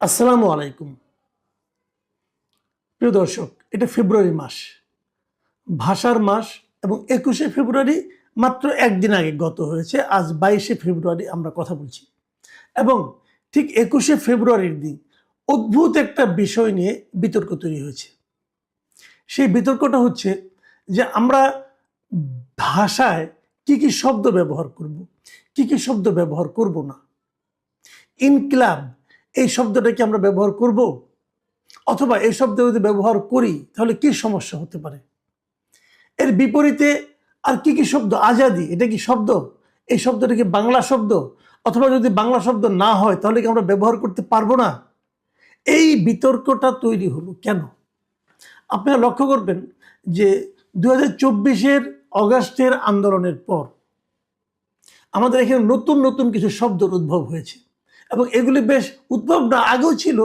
আসসালামু আলাইকুম। প্রিয় দর্শক, এটা ফেব্রুয়ারি মাস, ভাষার মাস, এবং 21শে ফেব্রুয়ারি মাত্র একদিন আগে গত হয়েছে। আজ 22শে ফেব্রুয়ারি আমরা কথা বলছি, এবং ঠিক 21শে ফেব্রুয়ারির দিন অদ্ভুত একটা বিষয় নিয়ে বিতর্ক তৈরি হয়েছে। সেই বিতর্কটা হচ্ছে যে আমরা ভাষায় কি কি শব্দ ব্যবহার করব, কি কি শব্দ ব্যবহার করব না। ইনকিলাব এই শব্দটা কি আমরা ব্যবহার করব, অথবা এই শব্দ যদি ব্যবহার করি তাহলে কি সমস্যা হতে পারে। এর বিপরীতে আর কি কি শব্দ, আজাদি এটা কি শব্দ, এই শব্দটা কি বাংলা শব্দ, অথবা যদি বাংলা শব্দ না হয় তাহলে কি আমরা ব্যবহার করতে পারবো না। এই বিতর্কটা তৈরি হলো কেন? আপনারা লক্ষ্য করবেন যে 2024-এর অগাস্টের আন্দোলনের পর আমাদের এখানে নতুন নতুন কিছু শব্দের উদ্ভব হয়েছে, এবং এগুলি বেশ উদ্ভব না আগেও ছিল,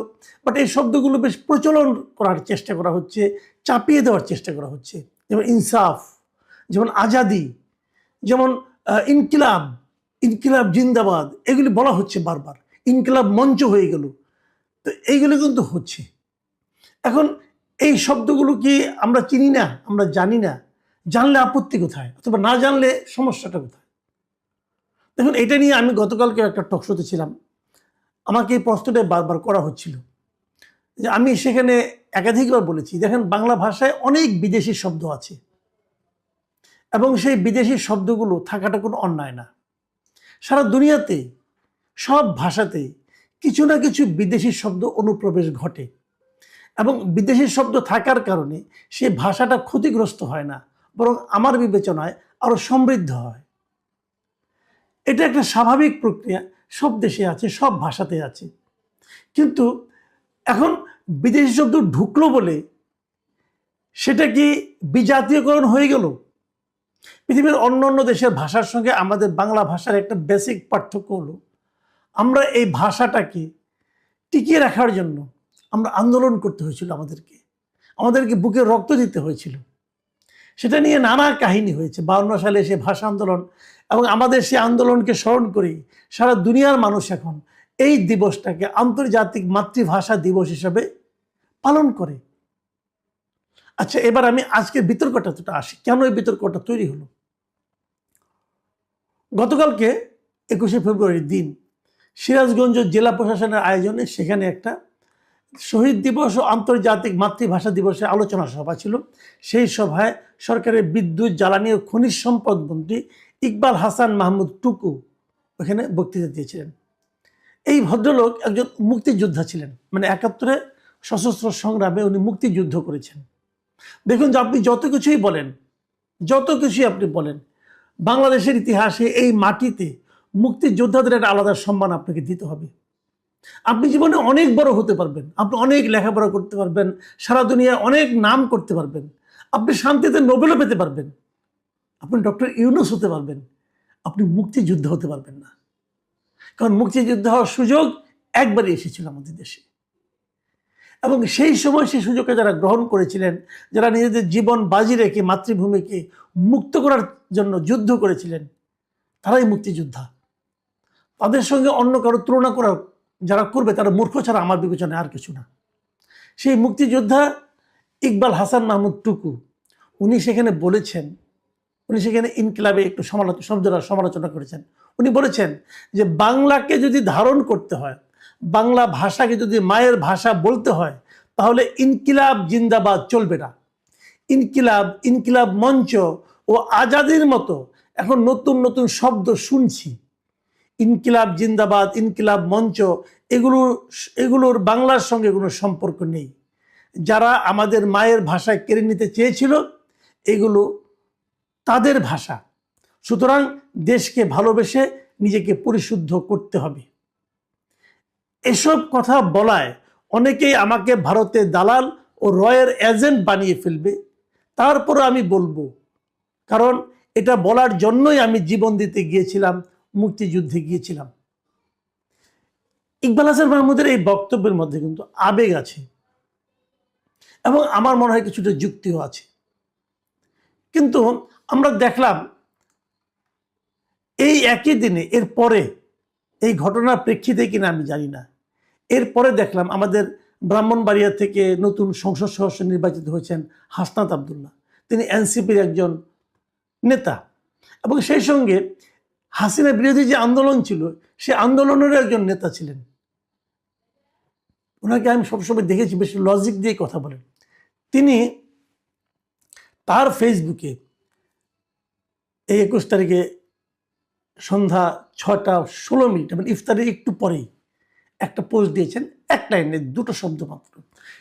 বাট এই শব্দগুলো বেশ প্রচলন করার চেষ্টা করা হচ্ছে, চাপিয়ে দেওয়ার চেষ্টা করা হচ্ছে। যেমন ইনসাফ, যেমন আজাদি, যেমন ইনকিলাব, ইনকিলাব জিন্দাবাদ, এগুলি বলা হচ্ছে বারবার। ইনকিলাব মঞ্চ হয়ে গেল, তো এইগুলি কিন্তু হচ্ছে। এখন এই শব্দগুলো কি আমরা চিনি না, আমরা জানি না, জানলে আপত্তি কোথায়, অথবা না জানলে সমস্যাটা কোথায়? দেখুন, এটা নিয়ে আমি গতকালকে একটা টকশোতে ছিলাম, আমাকে এই প্রশ্নটা বারবার করা হচ্ছিল, যে আমি সেখানে একাধিকবার বলেছি, দেখেন বাংলা ভাষায় অনেক বিদেশি শব্দ আছে, এবং সেই বিদেশি শব্দগুলো থাকাটা কোনো অন্যায় না। সারা দুনিয়াতে সব ভাষাতে কিছু না কিছু বিদেশি শব্দ অনুপ্রবেশ ঘটে, এবং বিদেশি শব্দ থাকার কারণে সেই ভাষাটা ক্ষতিগ্রস্ত হয় না, বরং আমার বিবেচনায় আরো সমৃদ্ধ হয়। এটা একটা স্বাভাবিক প্রক্রিয়া, সব দেশে আছে, সব ভাষাতে আছে। কিন্তু এখন বিদেশি শব্দ ঢুকলো বলে সেটা কি বিজাতীয়করণ হয়ে গেল? পৃথিবীর অন্য অন্য দেশের ভাষার সঙ্গে আমাদের বাংলা ভাষার একটা বেসিক পার্থক্য হলো, আমরা এই ভাষাটাকে টিকিয়ে রাখার জন্য আমরা আন্দোলন করতে হয়েছিল, আমাদেরকে বুকে রক্ত দিতে হয়েছিল। সেটা নিয়ে নানা কাহিনী হয়েছে। 52 সালে সে ভাষা আন্দোলন, এবং আমাদের সেই আন্দোলনকে স্মরণ করেই সারা দুনিয়ার মানুষ এখন এই দিবসটাকে আন্তর্জাতিক মাতৃভাষা দিবস হিসাবে পালন করে। আচ্ছা, এবার আমি আজকের বিতর্কটা আসি, কেন এই বিতর্কটা তৈরি হলো। গতকালকে 21শে ফেব্রুয়ারির দিন সিরাজগঞ্জ জেলা প্রশাসনের আয়োজনে সেখানে একটা শহীদ দিবস ও আন্তর্জাতিক মাতৃভাষা দিবসের আলোচনা সভা ছিল। সেই সভায় সরকারের বিদ্যুৎ, জ্বালানি ও খনিজ সম্পদ মন্ত্রী ইকবাল হাসান মাহমুদ টুকু ওখানে বক্তৃতা দিয়েছিলেন। এই ভদ্রলোক একজন মুক্তিযোদ্ধা ছিলেন, মানে 71-এ সশস্ত্র সংগ্রামে উনি মুক্তিযুদ্ধ করেছেন। দেখুন, যে আপনি যত কিছুই বলেন, বাংলাদেশের ইতিহাসে এই মাটিতে মুক্তিযোদ্ধাদের একটা আলাদা সম্মান আপনাকে দিতে হবে। আপনি জীবনে অনেক বড় হতে পারবেন, আপনি অনেক লেখাপড়া করতে পারবেন, সারা দুনিয়ায় অনেক নাম করতে পারবেন, আপনি শান্তিতে নোবেলও পেতে পারবেন, আপনি ডক্টর ইউনূস হতে পারবেন, আপনি মুক্তিযোদ্ধা হতে পারবেন না। কারণ মুক্তিযোদ্ধা হওয়ার সুযোগ একবারই এসেছিল আমাদের দেশে, এবং সেই সময় সেই সুযোগকে যারা গ্রহণ করেছিলেন, যারা নিজেদের জীবন বাজি রেখে মাতৃভূমিকে মুক্ত করার জন্য যুদ্ধ করেছিলেন, তারাই মুক্তিযোদ্ধা। তাদের সঙ্গে অন্য কারো তুলনা করা যারা করবে তারা মূর্খ ছাড়া আমার বিবেচনায় আর কিছু না। সেই মুক্তিযোদ্ধা ইকবাল হাসান মাহমুদ টুকু উনি সেখানে বলেছেন, উনি সেখানে ইনকিলাবে একটু সমালোচনা করেছেন। উনি বলেছেন যে বাংলাকে যদি ধারণ করতে হয়, বাংলা ভাষাকে যদি মায়ের ভাষা বলতে হয়, তাহলে ইনকিলাব জিন্দাবাদ চলবে না। ইনকিলাব মঞ্চ ও আজাদির মতো এখন নতুন নতুন শব্দ শুনছি। ইনকিলাব জিন্দাবাদ, ইনকিলাব মঞ্চ, এগুলোর বাংলার সঙ্গে কোনো সম্পর্ক নেই। যারা আমাদের মায়ের ভাষায় কেড়ে নিতে চেয়েছিল, এগুলো তাদের ভাষা। সুতরাং দেশকে ভালোবেসে নিজেকে পরিশুদ্ধ করতে হবে। এসব কথা বলায় অনেকেই আমাকে ভারতের দালাল ও রয়ের এজেন্ট বানিয়ে ফেলবে। তারপরে আমি বলবো, কারণ এটা বলার জন্যই আমি জীবন দিতে গিয়েছিলাম, মুক্তিযুদ্ধে গিয়েছিলাম। ইকবাল হাসান মাহমুদের এই বক্তব্যের মধ্যে কিন্তু আবেগ আছে, এবং আমার মনে হয় কিছুটা যুক্তিও আছে। কিন্তু আমরা দেখলাম এই একই দিনে, এর পরে, এই ঘটনার প্রেক্ষিতে কিনা আমি জানি না, এরপরে দেখলাম আমাদের ব্রাহ্মণবাড়িয়া থেকে নতুন সংসদ সদস্য নির্বাচিত হয়েছেন হাসনাত আবদুল্লাহ, তিনি এনসিপির একজন নেতা এবং সেই সঙ্গে হাসিনা বিরোধী যে আন্দোলন ছিল সে আন্দোলনেরও একজন নেতা ছিলেন। ওনাকে আমি সবসময় দেখেছি বেশ লজিক দিয়ে কথা বলেন। তিনি তার ফেসবুকে এই 21 তারিখে সন্ধ্যা 6:16 মানে ইফতারের একটু পরেই একটা পোস্ট দিয়েছেন, এক লাইনে দুটো শব্দ মাত্র।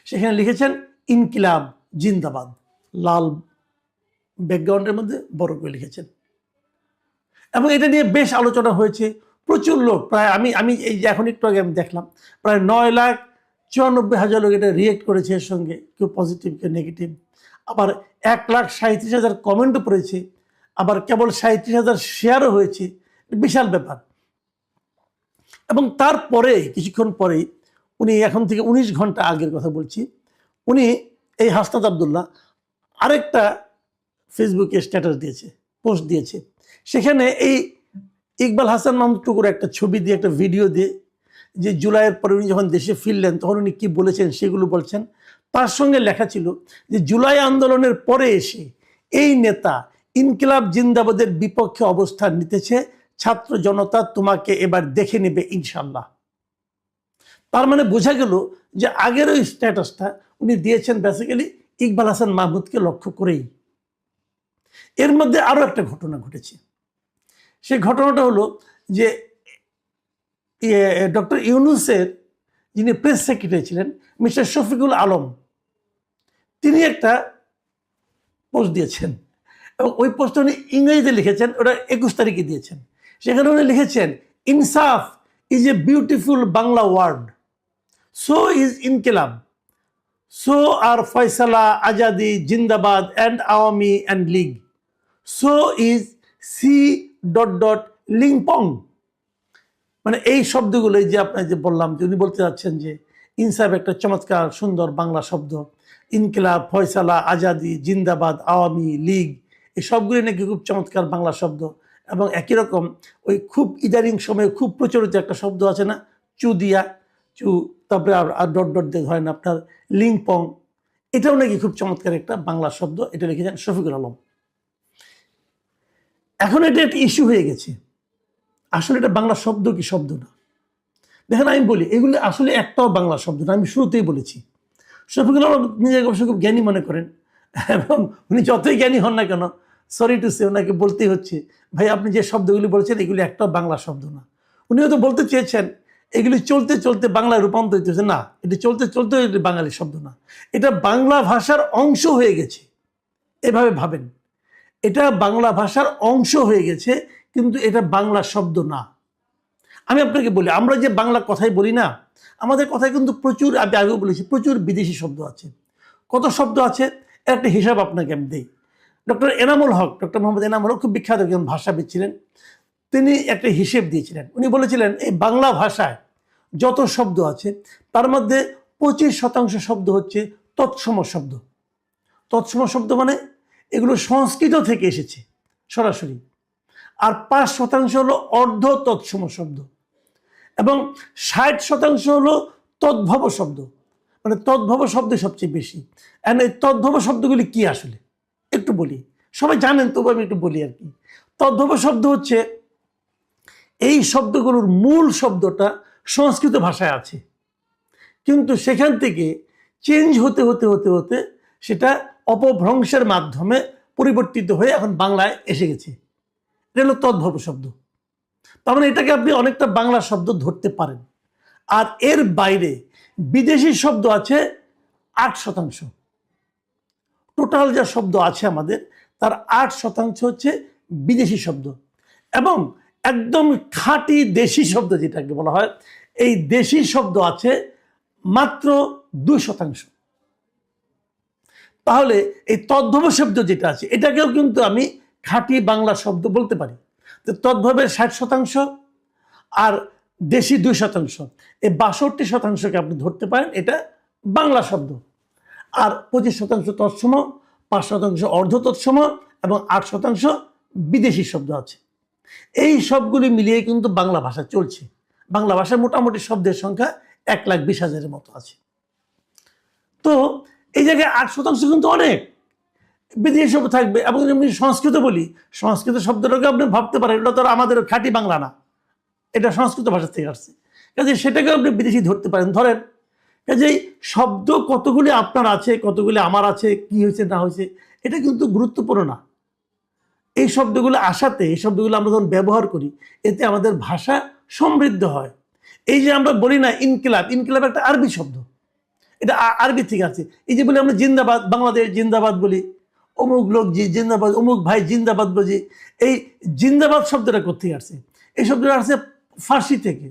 সেখানে লিখেছেন ইনকিলাব জিন্দাবাদ, লাল ব্যাকগ্রাউন্ডের মধ্যে বড় করে লিখেছেন এবং এটা নিয়ে বেশ আলোচনা হয়েছে। প্রচুর লোক, প্রায় আমি এই যে এখন একটু আগে আমি দেখলাম প্রায় 9,94,000 লোক এটা রিয়েক্ট করেছে, এর সঙ্গে কেউ পজিটিভ কেউ নেগেটিভ। আবার 1,37,000 কমেন্টও পড়েছে, আবার কেবল 37,000 শেয়ারও হয়েছে, বিশাল ব্যাপার। এবং তারপরে কিছুক্ষণ পরেই উনি, এখন থেকে 19 ঘন্টা আগের কথা বলছি, উনি এই হাসনাত আবদুল্লাহ আরেকটা ফেসবুকে স্ট্যাটাস দিয়েছে, পোস্ট দিয়েছে। সেখানে এই ইকবাল হাসান মাহমুদ টুকুর একটা ছবি দিয়ে, একটা ভিডিও দিয়ে, যে জুলাইয়ের পরে উনি যখন দেশে ফিরলেন তখন উনি কী বলেছেন সেগুলো বলছেন। তার সঙ্গে লেখা ছিল যে জুলাই আন্দোলনের পরে এসে এই নেতা ইনকিলাব জিন্দাবাদের বিপক্ষে অবস্থান নিতেছে, ছাত্র জনতা তোমাকে এবার দেখে নেবে ইনশাল্লাহ। তার মানে বোঝা গেল যে আগের ওই স্ট্যাটাসটা উনি দিয়েছেন বেসিক্যালি ইকবাল হাসান মাহমুদকে লক্ষ্য করেই। এর মধ্যে আরও একটা ঘটনা ঘটেছে। সেই ঘটনাটা হলো যে ডক্টর ইউনূসের যিনি প্রেস সেক্রেটারি ছিলেন মিস্টার শফিকুল আলম, তিনি একটা পোস্ট দিয়েছেন এবং ওই পোস্টটা উনি ইংরেজিতে লিখেছেন, ওটা 21 তারিখে দিয়েছেন। সেখানে উনি লিখেছেন insaf is a beautiful Bangla word, so is inquilab, so are faisla, azadi, zindabad and awami and league, so is C dot dot লিংপং। মানে এই শব্দগুলোই যে আপনার যে বললাম, যে উনি বলতে যাচ্ছেন যে ইনসাফ একটা চমৎকার সুন্দর বাংলা শব্দ, ইনকিলাব, ফয়সালা, আজাদি, জিন্দাবাদ, আওয়ামী লীগ, এই সবগুলি নাকি খুব চমৎকার বাংলা শব্দ। এবং একই রকম ওই খুব ইদারিং সময়ে খুব প্রচলিত একটা শব্দ আছে না, চু দিয়া, চু তারপরে আর ডট ডট দিয়ে ধরেন আপনার লিংপং, এটাও নাকি খুব চমৎকার একটা বাংলা শব্দ। এটা লিখেছেন শফিকুল আলম। এখন এটা একটা ইস্যু হয়ে গেছে, আসলে এটা বাংলা শব্দ কি শব্দ না। দেখেন আমি বলি এগুলি আসলে একটাও বাংলা শব্দ না, আমি শুরুতেই বলেছি। শফিকুল আলম নিজেকে অবশ্য খুব জ্ঞানী মনে করেন এবং উনি যতই জ্ঞানী হন না কেন, সরি টু সে, ওনাকে বলতেই হচ্ছে ভাই আপনি যে শব্দগুলি বলছেন এগুলি একটাও বাংলা শব্দ না। উনি হয়তো বলতে চেয়েছেন এগুলি চলতে চলতে বাংলায় রূপান্তরিত হয়েছে, না, এটা চলতে চলতে বাঙালি শব্দ না, এটা বাংলা ভাষার অংশ হয়ে গেছে। এভাবে ভাবেন, এটা বাংলা ভাষার অংশ হয়ে গেছে, কিন্তু এটা বাংলা শব্দ না। আমি আপনাকে বলি, আমরা যে বাংলা কথাই বলি না, আমাদের কথায় কিন্তু প্রচুর, আমি আগেও বলেছি, প্রচুর বিদেশি শব্দ আছে। কত শব্দ আছে এর একটা হিসাব আপনাকে আমি দিই। ডক্টর এনামুল হক, ডক্টর মোহাম্মদ এনামুল হক খুব বিখ্যাত একজন ভাষাবিদ ছিলেন, তিনি একটা হিসেব দিয়েছিলেন। উনি বলেছিলেন এই বাংলা ভাষায় যত শব্দ আছে তার মধ্যে 25% শব্দ হচ্ছে তৎসম শব্দ। তৎসম শব্দ মানে এগুলো সংস্কৃত থেকে এসেছে সরাসরি, আর 5% হলো অর্ধ তৎসম শব্দ এবং 60% হলো তদ্ভব শব্দ। মানে তদ্ভব শব্দ সবচেয়ে বেশি। এন্ড এই তদ্ভব শব্দগুলি কি আসলে একটু বলি, সবাই জানেন তবু আমি একটু বলি আর কি। তদ্ভব শব্দ হচ্ছে এই শব্দগুলোর মূল শব্দটা সংস্কৃত ভাষায় আছে, কিন্তু সেখান থেকে চেঞ্জ হতে হতে হতে হতে সেটা অপভ্রংশের মাধ্যমে পরিবর্তিত হয়ে এখন বাংলায় এসে গেছে। এটা হলো তদ্ভব শব্দ। তার মানে এটাকে আপনি অনেকটা বাংলা শব্দ ধরতে পারেন। আর এর বাইরে বিদেশি শব্দ আছে 8%। টোটাল যা শব্দ আছে আমাদের তার 8% হচ্ছে বিদেশি শব্দ, এবং একদম খাঁটি দেশি শব্দ যেটাকে বলা হয়, এই দেশি শব্দ আছে মাত্র 2%। তাহলে এই তদ্ভব শব্দ যেটা আছে এটাকেও কিন্তু আমি খাঁটি বাংলা শব্দ বলতে পারি। তো তদ্ভবের 60% আর দেশি 2%, এই 62%কে আপনি ধরতে পারেন এটা বাংলা শব্দ। আর 25% তৎসম, 5% অর্ধ তৎসম এবং 8% বিদেশি শব্দ আছে। এই সবগুলি মিলিয়ে কিন্তু বাংলা ভাষা চলছে। বাংলা ভাষায় মোটামুটি শব্দের সংখ্যা 1,20,000-এর মতো আছে। তো এই জায়গায় 8% কিন্তু অনেক, বিদেশি শব্দ থাকবে। এবং আমি সংস্কৃত বলি, সংস্কৃত শব্দটাকে আপনি ভাবতে পারেন এটা তো আর আমাদের খাঁটি বাংলা না, এটা সংস্কৃত ভাষা থেকে আসছে, কাজে সেটাকে আপনি বিদেশি ধরতে পারেন। ধরেন কাজেই শব্দ কতগুলি আপনার আছে, কতগুলি আমার আছে, কি হয়েছে না হয়েছে এটা কিন্তু গুরুত্বপূর্ণ না। এই শব্দগুলো আসাতে, এই শব্দগুলো আমরা যখন ব্যবহার করি এতে আমাদের ভাষা সমৃদ্ধ হয়। এই যে আমরা বলি না ইনকিলাব, ইনকিলাব একটা আরবি শব্দ, এটা আরবি থেকে আছে। এই যে বলি আমরা জিন্দাবাদ, বাংলাদেশ জিন্দাবাদ বলি, অমুক লোক জি জিন্দাবাদ, অমুক ভাই জিন্দাবাদ বলি, এই জিন্দাবাদ শব্দটা কোথেকে আসছে? এই শব্দটা আসছে ফার্সি থেকে।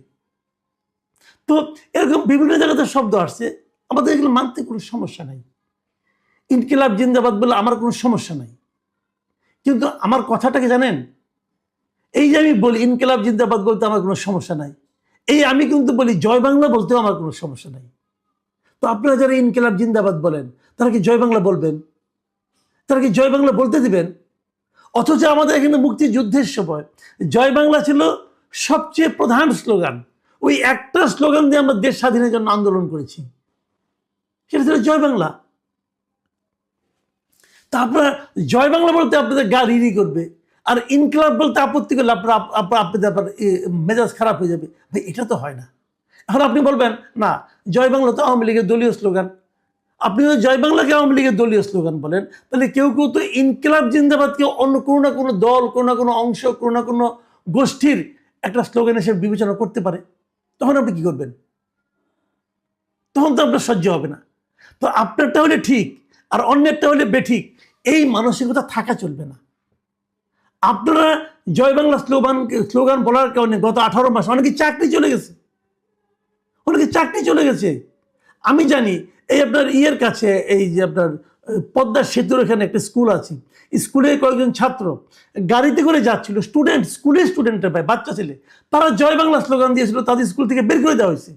তো এরকম বিভিন্ন জায়গাতে শব্দ আসছে, আমাদের এগুলো মানতে কোনো সমস্যা নাই। ইনকিলাব জিন্দাবাদ বলে আমার কোনো সমস্যা নাই, কিন্তু আমার কথাটাকে জানেন, এই যে আমি বলি ইনকিলাব জিন্দাবাদ বলতে আমার কোনো সমস্যা নাই, এই আমি কিন্তু বলি জয় বাংলা বলতেও আমার কোনো সমস্যা নাই। তো আপনারা যারা ইনকিলাব জিন্দাবাদ বলেন তারা কি জয় বাংলা বলবেন? তারা কি জয় বাংলা বলতে দিবেন? অথচ আমাদের এখানে মুক্তিযুদ্ধের সময় জয় বাংলা ছিল সবচেয়ে প্রধান স্লোগান। ওই একটা স্লোগান দিয়ে আমরা দেশ স্বাধীনের জন্য আন্দোলন করেছি, সেটা ছিল জয় বাংলা। তা আপনারা জয় বাংলা বলতে আপনাদের গা রিরি করবে, আর ইনকিলাব বলতে আপত্তি করলে আপনাদের মেজাজ খারাপ হয়ে যাবে। ভাই এটা তো হয় না। এখন আপনি বলবেন না জয় বাংলা তো আওয়ামী লীগের দলীয় স্লোগান, আপনি যদি জয় বাংলাকে আওয়ামী লীগের দলীয় স্লোগান বলেন, তাহলে কেউ কেউ তো ইনকিলাব জিন্দাবাদকে অন্য কোনো না কোনো দল, কোনো না কোনো অংশ, কোনো না কোনো গোষ্ঠীর একটা স্লোগান হিসেবে বিবেচনা করতে পারে। তখন আপনি কি করবেন? তখন তো আপনার সহ্য হবে না। তো আপনারটা হলে ঠিক আর অন্যেরটা হলে বেঠিক, এই মানসিকতা থাকা চলবে না। আপনারা জয় বাংলা স্লোগান বলার কারণে গত 18 মাস অনেকে চাকরি চলে গেছে, অনেকে চাকরি চলে গেছে। আমি জানি এই আপনার ইয়ের কাছে, এই যে আপনার পদ্মা সেতুর এখানে একটা স্কুল আছে, স্কুলে কয়েকজন ছাত্র গাড়িতে করে যাচ্ছিল, স্টুডেন্টের ভাই, বাচ্চা ছেলে, তারা জয় বাংলা স্লোগান দিয়েছিল, তাদের স্কুল থেকে বের করে দেওয়া হয়েছে।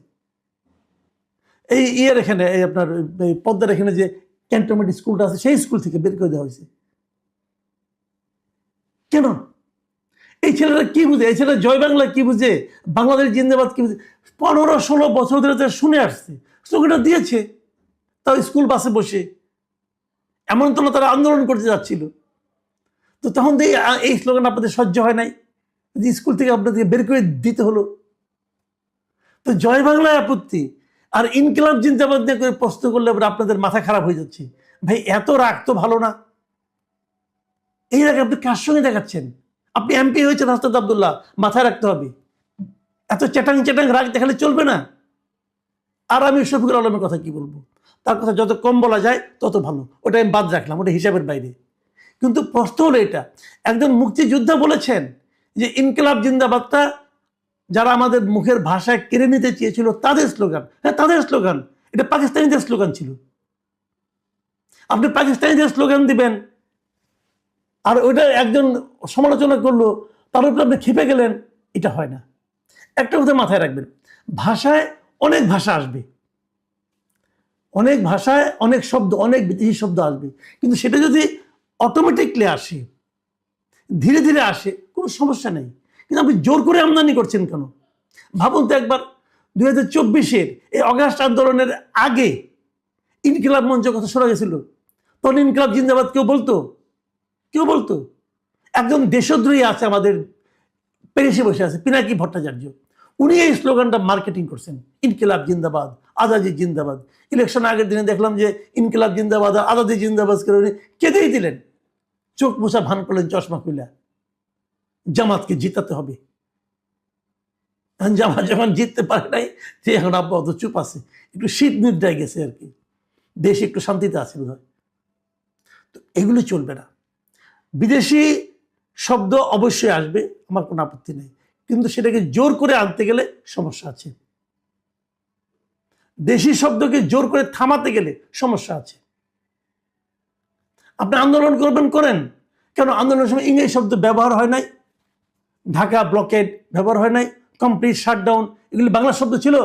এই ইয়ের এখানে, এই আপনার এই পদ্মার এখানে যে ক্যান্টনমেন্ট স্কুলটা আছে সেই স্কুল থেকে বের করে দেওয়া হয়েছে। কেন? এই ছেলেরা কি বুঝে? এই ছেলেরা জয় বাংলা কি বুঝে, বাংলাদেশ জিন্দাবাদ কি বুঝে? 15-16 বছর ধরে তারা শুনে আসছে, স্লোগানটা দিয়েছে, তাও স্কুল বাসে বসে। এমন তো না তারা আন্দোলন করতে যাচ্ছিল। তো তখন তো এই স্লোগান আপনাদের সহ্য হয় নাই, স্কুল থেকে আপনাদেরকে বের করে দিতে হলো। তো জয় বাংলায় আপত্তি, আর ইনকিলাব জিন্দাবাদ দিয়ে করে প্রশ্ন করলে আপনাদের মাথা খারাপ হয়ে যাচ্ছে। ভাই এত রাগ তো ভালো না। এই রাগ আপনি কার সঙ্গে দেখাচ্ছেন? আপনি এমপি হয়েছেন হাসনাত আব্দুল্লাহ, মাথায় রাখতে হবে। এত চ্যাটাং রাগ দেখালে চলবে না। আর আমি শফিকুল আলমের কথা কি বলবো, তার কথা যত কম বলা যায় তত ভালো, ওটা আমি বাদ রাখলাম, ওটা হিসাবের বাইরে। কিন্তু প্রশ্ন হলো এটা, একজন মুক্তিযোদ্ধা বলেছেন যে ইনকিলাব জিন্দাবাদটা যারা আমাদের মুখের ভাষায় কেড়ে নিতে চেয়েছিল তাদের স্লোগান। হ্যাঁ তাদের স্লোগান, এটা পাকিস্তানিদের স্লোগান ছিল। আপনি পাকিস্তানিদের স্লোগান দিবেন আর ওইটা একজন সমালোচনা করলো, তার উপরে আপনি খেপে গেলেন, এটা হয় না। একটা কথা মাথায় রাখবেন, ভাষায় অনেক ভাষা আসবে, অনেক ভাষায় অনেক শব্দ, অনেক বিদেশি শব্দ আসবে, কিন্তু সেটা যদি অটোমেটিকলি আসে, ধীরে ধীরে আসে, কোনো সমস্যা নেই। কিন্তু আপনি জোর করে আমদানি করছেন কেন? ভাবুন তো একবার, 2024-এর এই অগাস্ট আন্দোলনের আগে ইনকিলাব মঞ্চ কথা শোনা গেছিল, তখন ইনকিলাব জিন্দাবাদ কেউ বলতো? কেউ বলতো? একজন দেশদ্রোহী আছে আমাদের পেরিসে বসে আছে, পিনাকি ভট্টাচার্য, উনি এই স্লোগানটা মার্কেটিং করছেন, ইনকিলাব জিন্দাবাদ, আজাদি জিন্দাবাদ। ইলেকশন আগের দিনে দেখলাম যে ইনকিলাব জিন্দাবাদ আর আজাদি জিন্দাবাদ করে উনি কেঁদেই দিলেন, চোখ মোছা ভান করলেন চশমা খুলে, জামাতকে জিতাতে হবে। জামাত যখন জিততে পারে নাই, সে এখন আপাতত চুপ আছে, একটু শীত নিদ্রায় গেছে আর কি, দেশ একটু শান্তিতে আছে বোধ হয়। তো এগুলো চলবে না। বিদেশি শব্দ অবশ্যই আসবে, আমার কোনো আপত্তি নেই, কিন্তু সেটাকে জোর করে আনতে গেলে সমস্যা আছে। দেশি শব্দকে জোর করে থামাতে গেলে সমস্যা আছে। আপনি আন্দোলন করবেন, করেন, কেন আন্দোলনের সময় ইংরেজি শব্দ ব্যবহার হয় নাই? ঢাকা ব্লকেড ব্যবহার হয় নাই, কমপ্লিট শাটডাউন, এগুলি বাংলা শব্দ ছিল,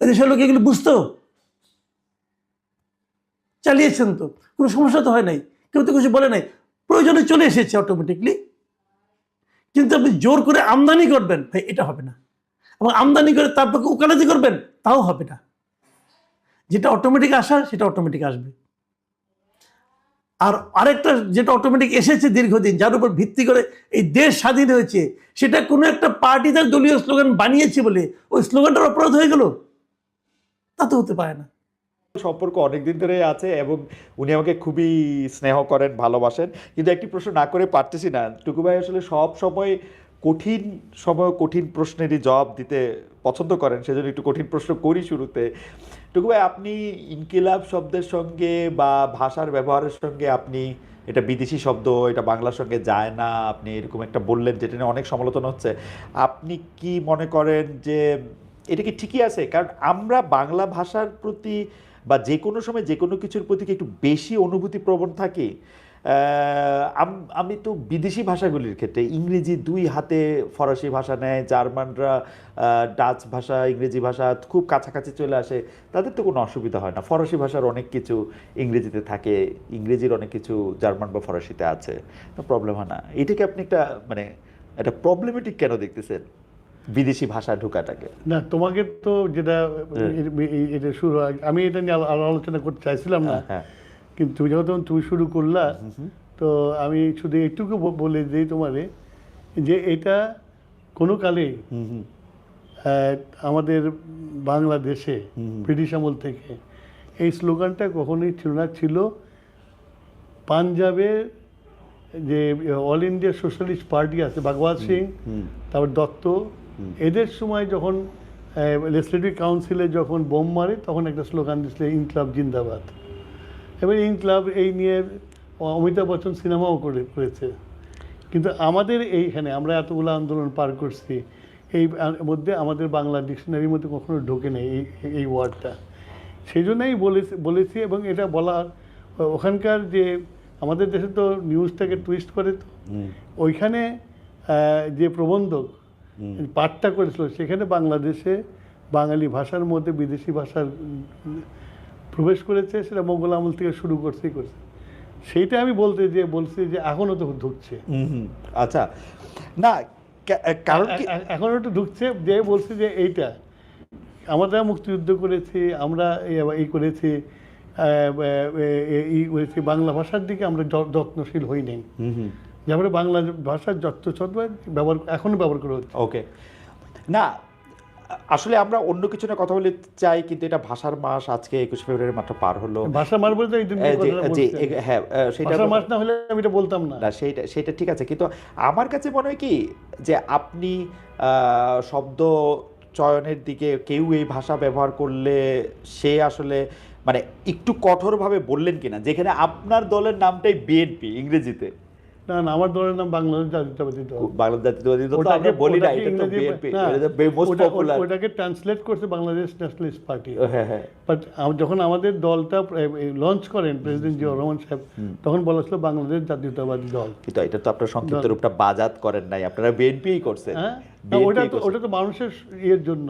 এদেশের লোক এগুলি বুঝতো, চালিয়েছেন তো, কোনো সমস্যা তো হয় নাই, কেউ তো কিছু বলে নাই, প্রয়োজনে চলে এসেছে অটোমেটিকলি। কিন্তু আপনি জোর করে আমদানি করবেন, ভাই এটা হবে না। এবং আমদানি করে তারপর উকালতি করবেন, তাও হবে না। যেটা অটোমেটিক আসার সেটা অটোমেটিক আসবে। আর আরেকটা যেটা অটোমেটিক এসেছে দীর্ঘদিন, যার উপর ভিত্তি করে এই দেশ স্বাধীন হয়েছে, সেটা কোনো একটা পার্টি তার দলীয় স্লোগান বানিয়েছে বলে ওই স্লোগানটার অপরাধ হয়ে গেল, তা তো হতে পারে না। সম্পর্ক অনেকদিন ধরে আছে এবং উনি আমাকে খুবই স্নেহ করেন, ভালোবাসেন। কিন্তু একটি প্রশ্ন না করে পারতেছি না, টুকু ভাই আসলে সব সময় কঠিন প্রশ্নেরই জবাব দিতে পছন্দ করেন, সেজন্য একটু কঠিন প্রশ্ন করি শুরুতে। টুকু ভাই, আপনি ইনকিলাব শব্দের সঙ্গে বা ভাষার ব্যবহারের সঙ্গে আপনি, এটা বিদেশি শব্দ, এটা বাংলার সঙ্গে যায় না, আপনি এরকম একটা বললেন যেটা নিয়ে অনেক সমালোচনা হচ্ছে, আপনি কি মনে করেন যে এটা কি ঠিকই আছে? কারণ আমরা বাংলা ভাষার প্রতি বা যে কোনো সময় যে কোনো কিছুর প্রতি কি একটু বেশি অনুভূতি প্রবণ থাকি। আমি তো বিদেশি ভাষাগুলির ক্ষেত্রে ইংরেজি দুই হাতে ফরাসি ভাষা নেয়, জার্মানরা ডাচ ভাষা ইংরেজি ভাষা খুব কাছাকাছি চলে আসে, তাদের তো কোনো অসুবিধা হয় না। ফরাসি ভাষার অনেক কিছু ইংরেজিতে থাকে, ইংরেজির অনেক কিছু জার্মান বা ফরাসিতে আছে, তো প্রবলেম হয় না। এটাকে আপনি একটা মানে একটা প্রবলেমেটিক কেন দেখতেছেন বিদেশি ভাষা ঢোকাটাকে? না, তোমাকে তো যেটা এটা শুরু আমি এটা নিয়ে আলোচনা করতে চাইছিলাম না, কিন্তু যখন তুমি শুরু করলা, তো আমি শুধু একটুকু বলে দিই তোমারে যে এটা কোনো কালে আমাদের বাংলাদেশে ব্রিটিশ আমল থেকে এই স্লোগানটা কখনোই ছিল না। ছিল পাঞ্জাবে যে অল ইন্ডিয়া সোশ্যালিস্ট পার্টি আছে, ভগবত সিং, তারপর দত্ত, এদের সময় যখন লেজিসলেটিভ কাউন্সিলে যখন বোম মারে তখন একটা স্লোগান দিয়েছিল ইনকলাব জিন্দাবাদ। এবার ইনকলাব এই নিয়ে অমিতাভ বচ্চন সিনেমাও করেছে। কিন্তু আমাদের এইখানে আমরা এতগুলো আন্দোলন পার করছি, এই মধ্যে আমাদের বাংলা ডিকশনারির মধ্যে কখনো ঢোকে নেই এই ওয়ার্ডটা। সেই জন্যই বলেছি এবং এটা বলার ওখানকার যে আমাদের দেশে তো নিউজটাকে টুইস্ট করে, তো ওইখানে যে প্রবন্ধক পাঠটা করেছিল সেখানে বাংলাদেশে বাঙালি ভাষার মধ্যে বিদেশি ভাষার প্রবেশ করেছে, সেটা মোগল আমল থেকে শুরু করছে। সেইটা আমি বলছি যে এখনও তো ঢুকছে। আচ্ছা, না কারণ এখনও তো ঢুকছে, যে বলছি যে এইটা আমরা মুক্তিযুদ্ধ করেছি, আমরা এই করেছি, বাংলা ভাষার দিকে আমরা যত্নশীল হই নাই, যেমন বাংলা ভাষার যত্নশীল এখনো ব্যবহার করা হচ্ছে। ওকে, না আসলে আমরা অন্য কিছু না কথা বলতে চাই, কিন্তু এটা ভাষার মাস, আজকে 21 ফেব্রুয়ারি মাত্র পার হলো। ভাষার মাস বলতে হ্যাঁ, সেটা মাস না হলে আমি এটা বলতাম না। সেটা ঠিক আছে, কিন্তু আমার কাছে মনে হয় কি যে আপনি শব্দ চয়নের দিকে কেউ এই ভাষা ব্যবহার করলে সে আসলে মানে একটু কঠোরভাবে বললেন কিনা, যেখানে আপনার দলের নামটাই বিএনপি ইংরেজিতে। না, আমার দলের নাম বাংলাদেশ জাতীয়তাবাদী দল। বাংলাদেশ জাতীয়তাবাদী দল আমরা বলি না, এটা তো বিএনপি, মোস্ট পপুলার। ওটাকে ট্রান্সলেট করছে বাংলাদেশ ন্যাশনালিস্ট পার্টি। বাট যখন আমাদের দলটা লঞ্চ করেন প্রেসিডেন্ট জিয়াউর রহমান সাহেব, তখন বলা ছিল বাংলাদেশ জাতীয়তাবাদী দল। কিন্তু এটা তো আপনার সংক্ষিপ্ত রূপটা বাজাত করেন নাই, আপনারা বিএনপিই করছেন। ওটা তো মানুষের ইয়ের জন্য,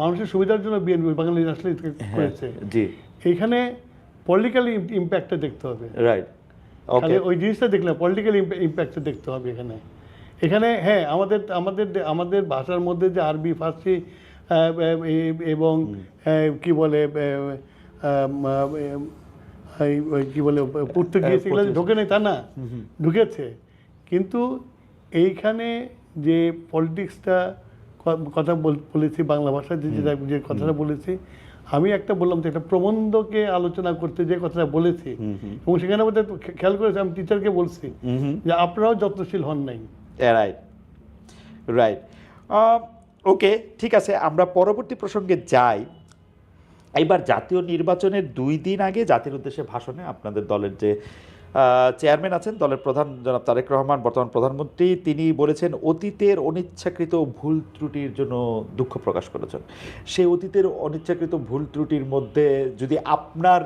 মানুষের সুবিধার জন্য বিএনপি বাংলাদেশ ন্যাশনালিস্ট করেছে। জি, এইখানে পলিটিক্যাল ইম্প্যাক্টটা দেখতে হবে। রাইট, ওই জিনিসটা দেখলে পলিটিক্যাল ইম্প্যাক্টটা দেখতে হবে এখানে। হ্যাঁ, আমাদের ভাষার মধ্যে যে আরবি, ফার্সি এবং কি বলে পর্তুগিজ, এগুলো ঢোকে নেই তা না, ঢুকেছে। কিন্তু এইখানে যে পলিটিক্সটা কথা বলেছি, বাংলা ভাষায় যে কথাটা বলেছি, আমি একটা বললাম তো একটা প্রবন্ধকে আলোচনা করতে যে কথাটা বলেছি, এবং সেখানে আমাদের খেয়াল করেছি, আমি টিচারকে বলছি যে আপনারাও যত্নশীল হন নাই। রাইট। ওকে, ঠিক আছে, আমরা পরবর্তী প্রসঙ্গে যাই। এইবার জাতীয় নির্বাচনের 2 দিন আগে জাতির উদ্দেশ্যে ভাষণে আপনাদের দলের যে চেয়ারম্যান আছেন, দলের প্রধান জনাব তারেক রহমান, বর্তমান প্রধানমন্ত্রী, তিনি বলেছেন অতীতের অনিচ্ছাকৃত ভুল ত্রুটির জন্য দুঃখ প্রকাশ করেছেন। সেই অতীতের অনিচ্ছাকৃত ভুল ত্রুটির মধ্যে যদি আপনার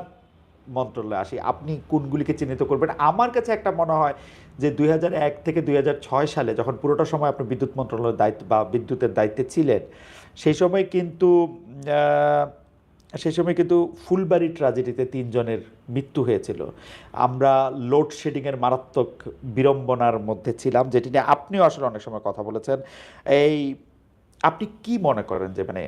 মন্ত্রণালয়ে আসি, আপনি কোনগুলিকে চিহ্নিত করবেন? আমার কাছে একটা মনে হয় যে 2001 থেকে 2006 সালে যখন পুরোটা সময় আপনি বিদ্যুৎ মন্ত্রণালয়ের দায়িত্ব বা বিদ্যুতের দায়িত্বে ছিলেন, সেই সময় কিন্তু ফুলবাড়ি ট্র্যাজেডিতে 3 জনের মৃত্যু হয়েছিল। আমরা লোডশেডিংয়ের মারাত্মক বিড়ম্বনার মধ্যে ছিলাম, যেটি নিয়ে আপনিও আসলে অনেক সময় কথা বলেছেন। আপনি কি মনে করেন যে মানে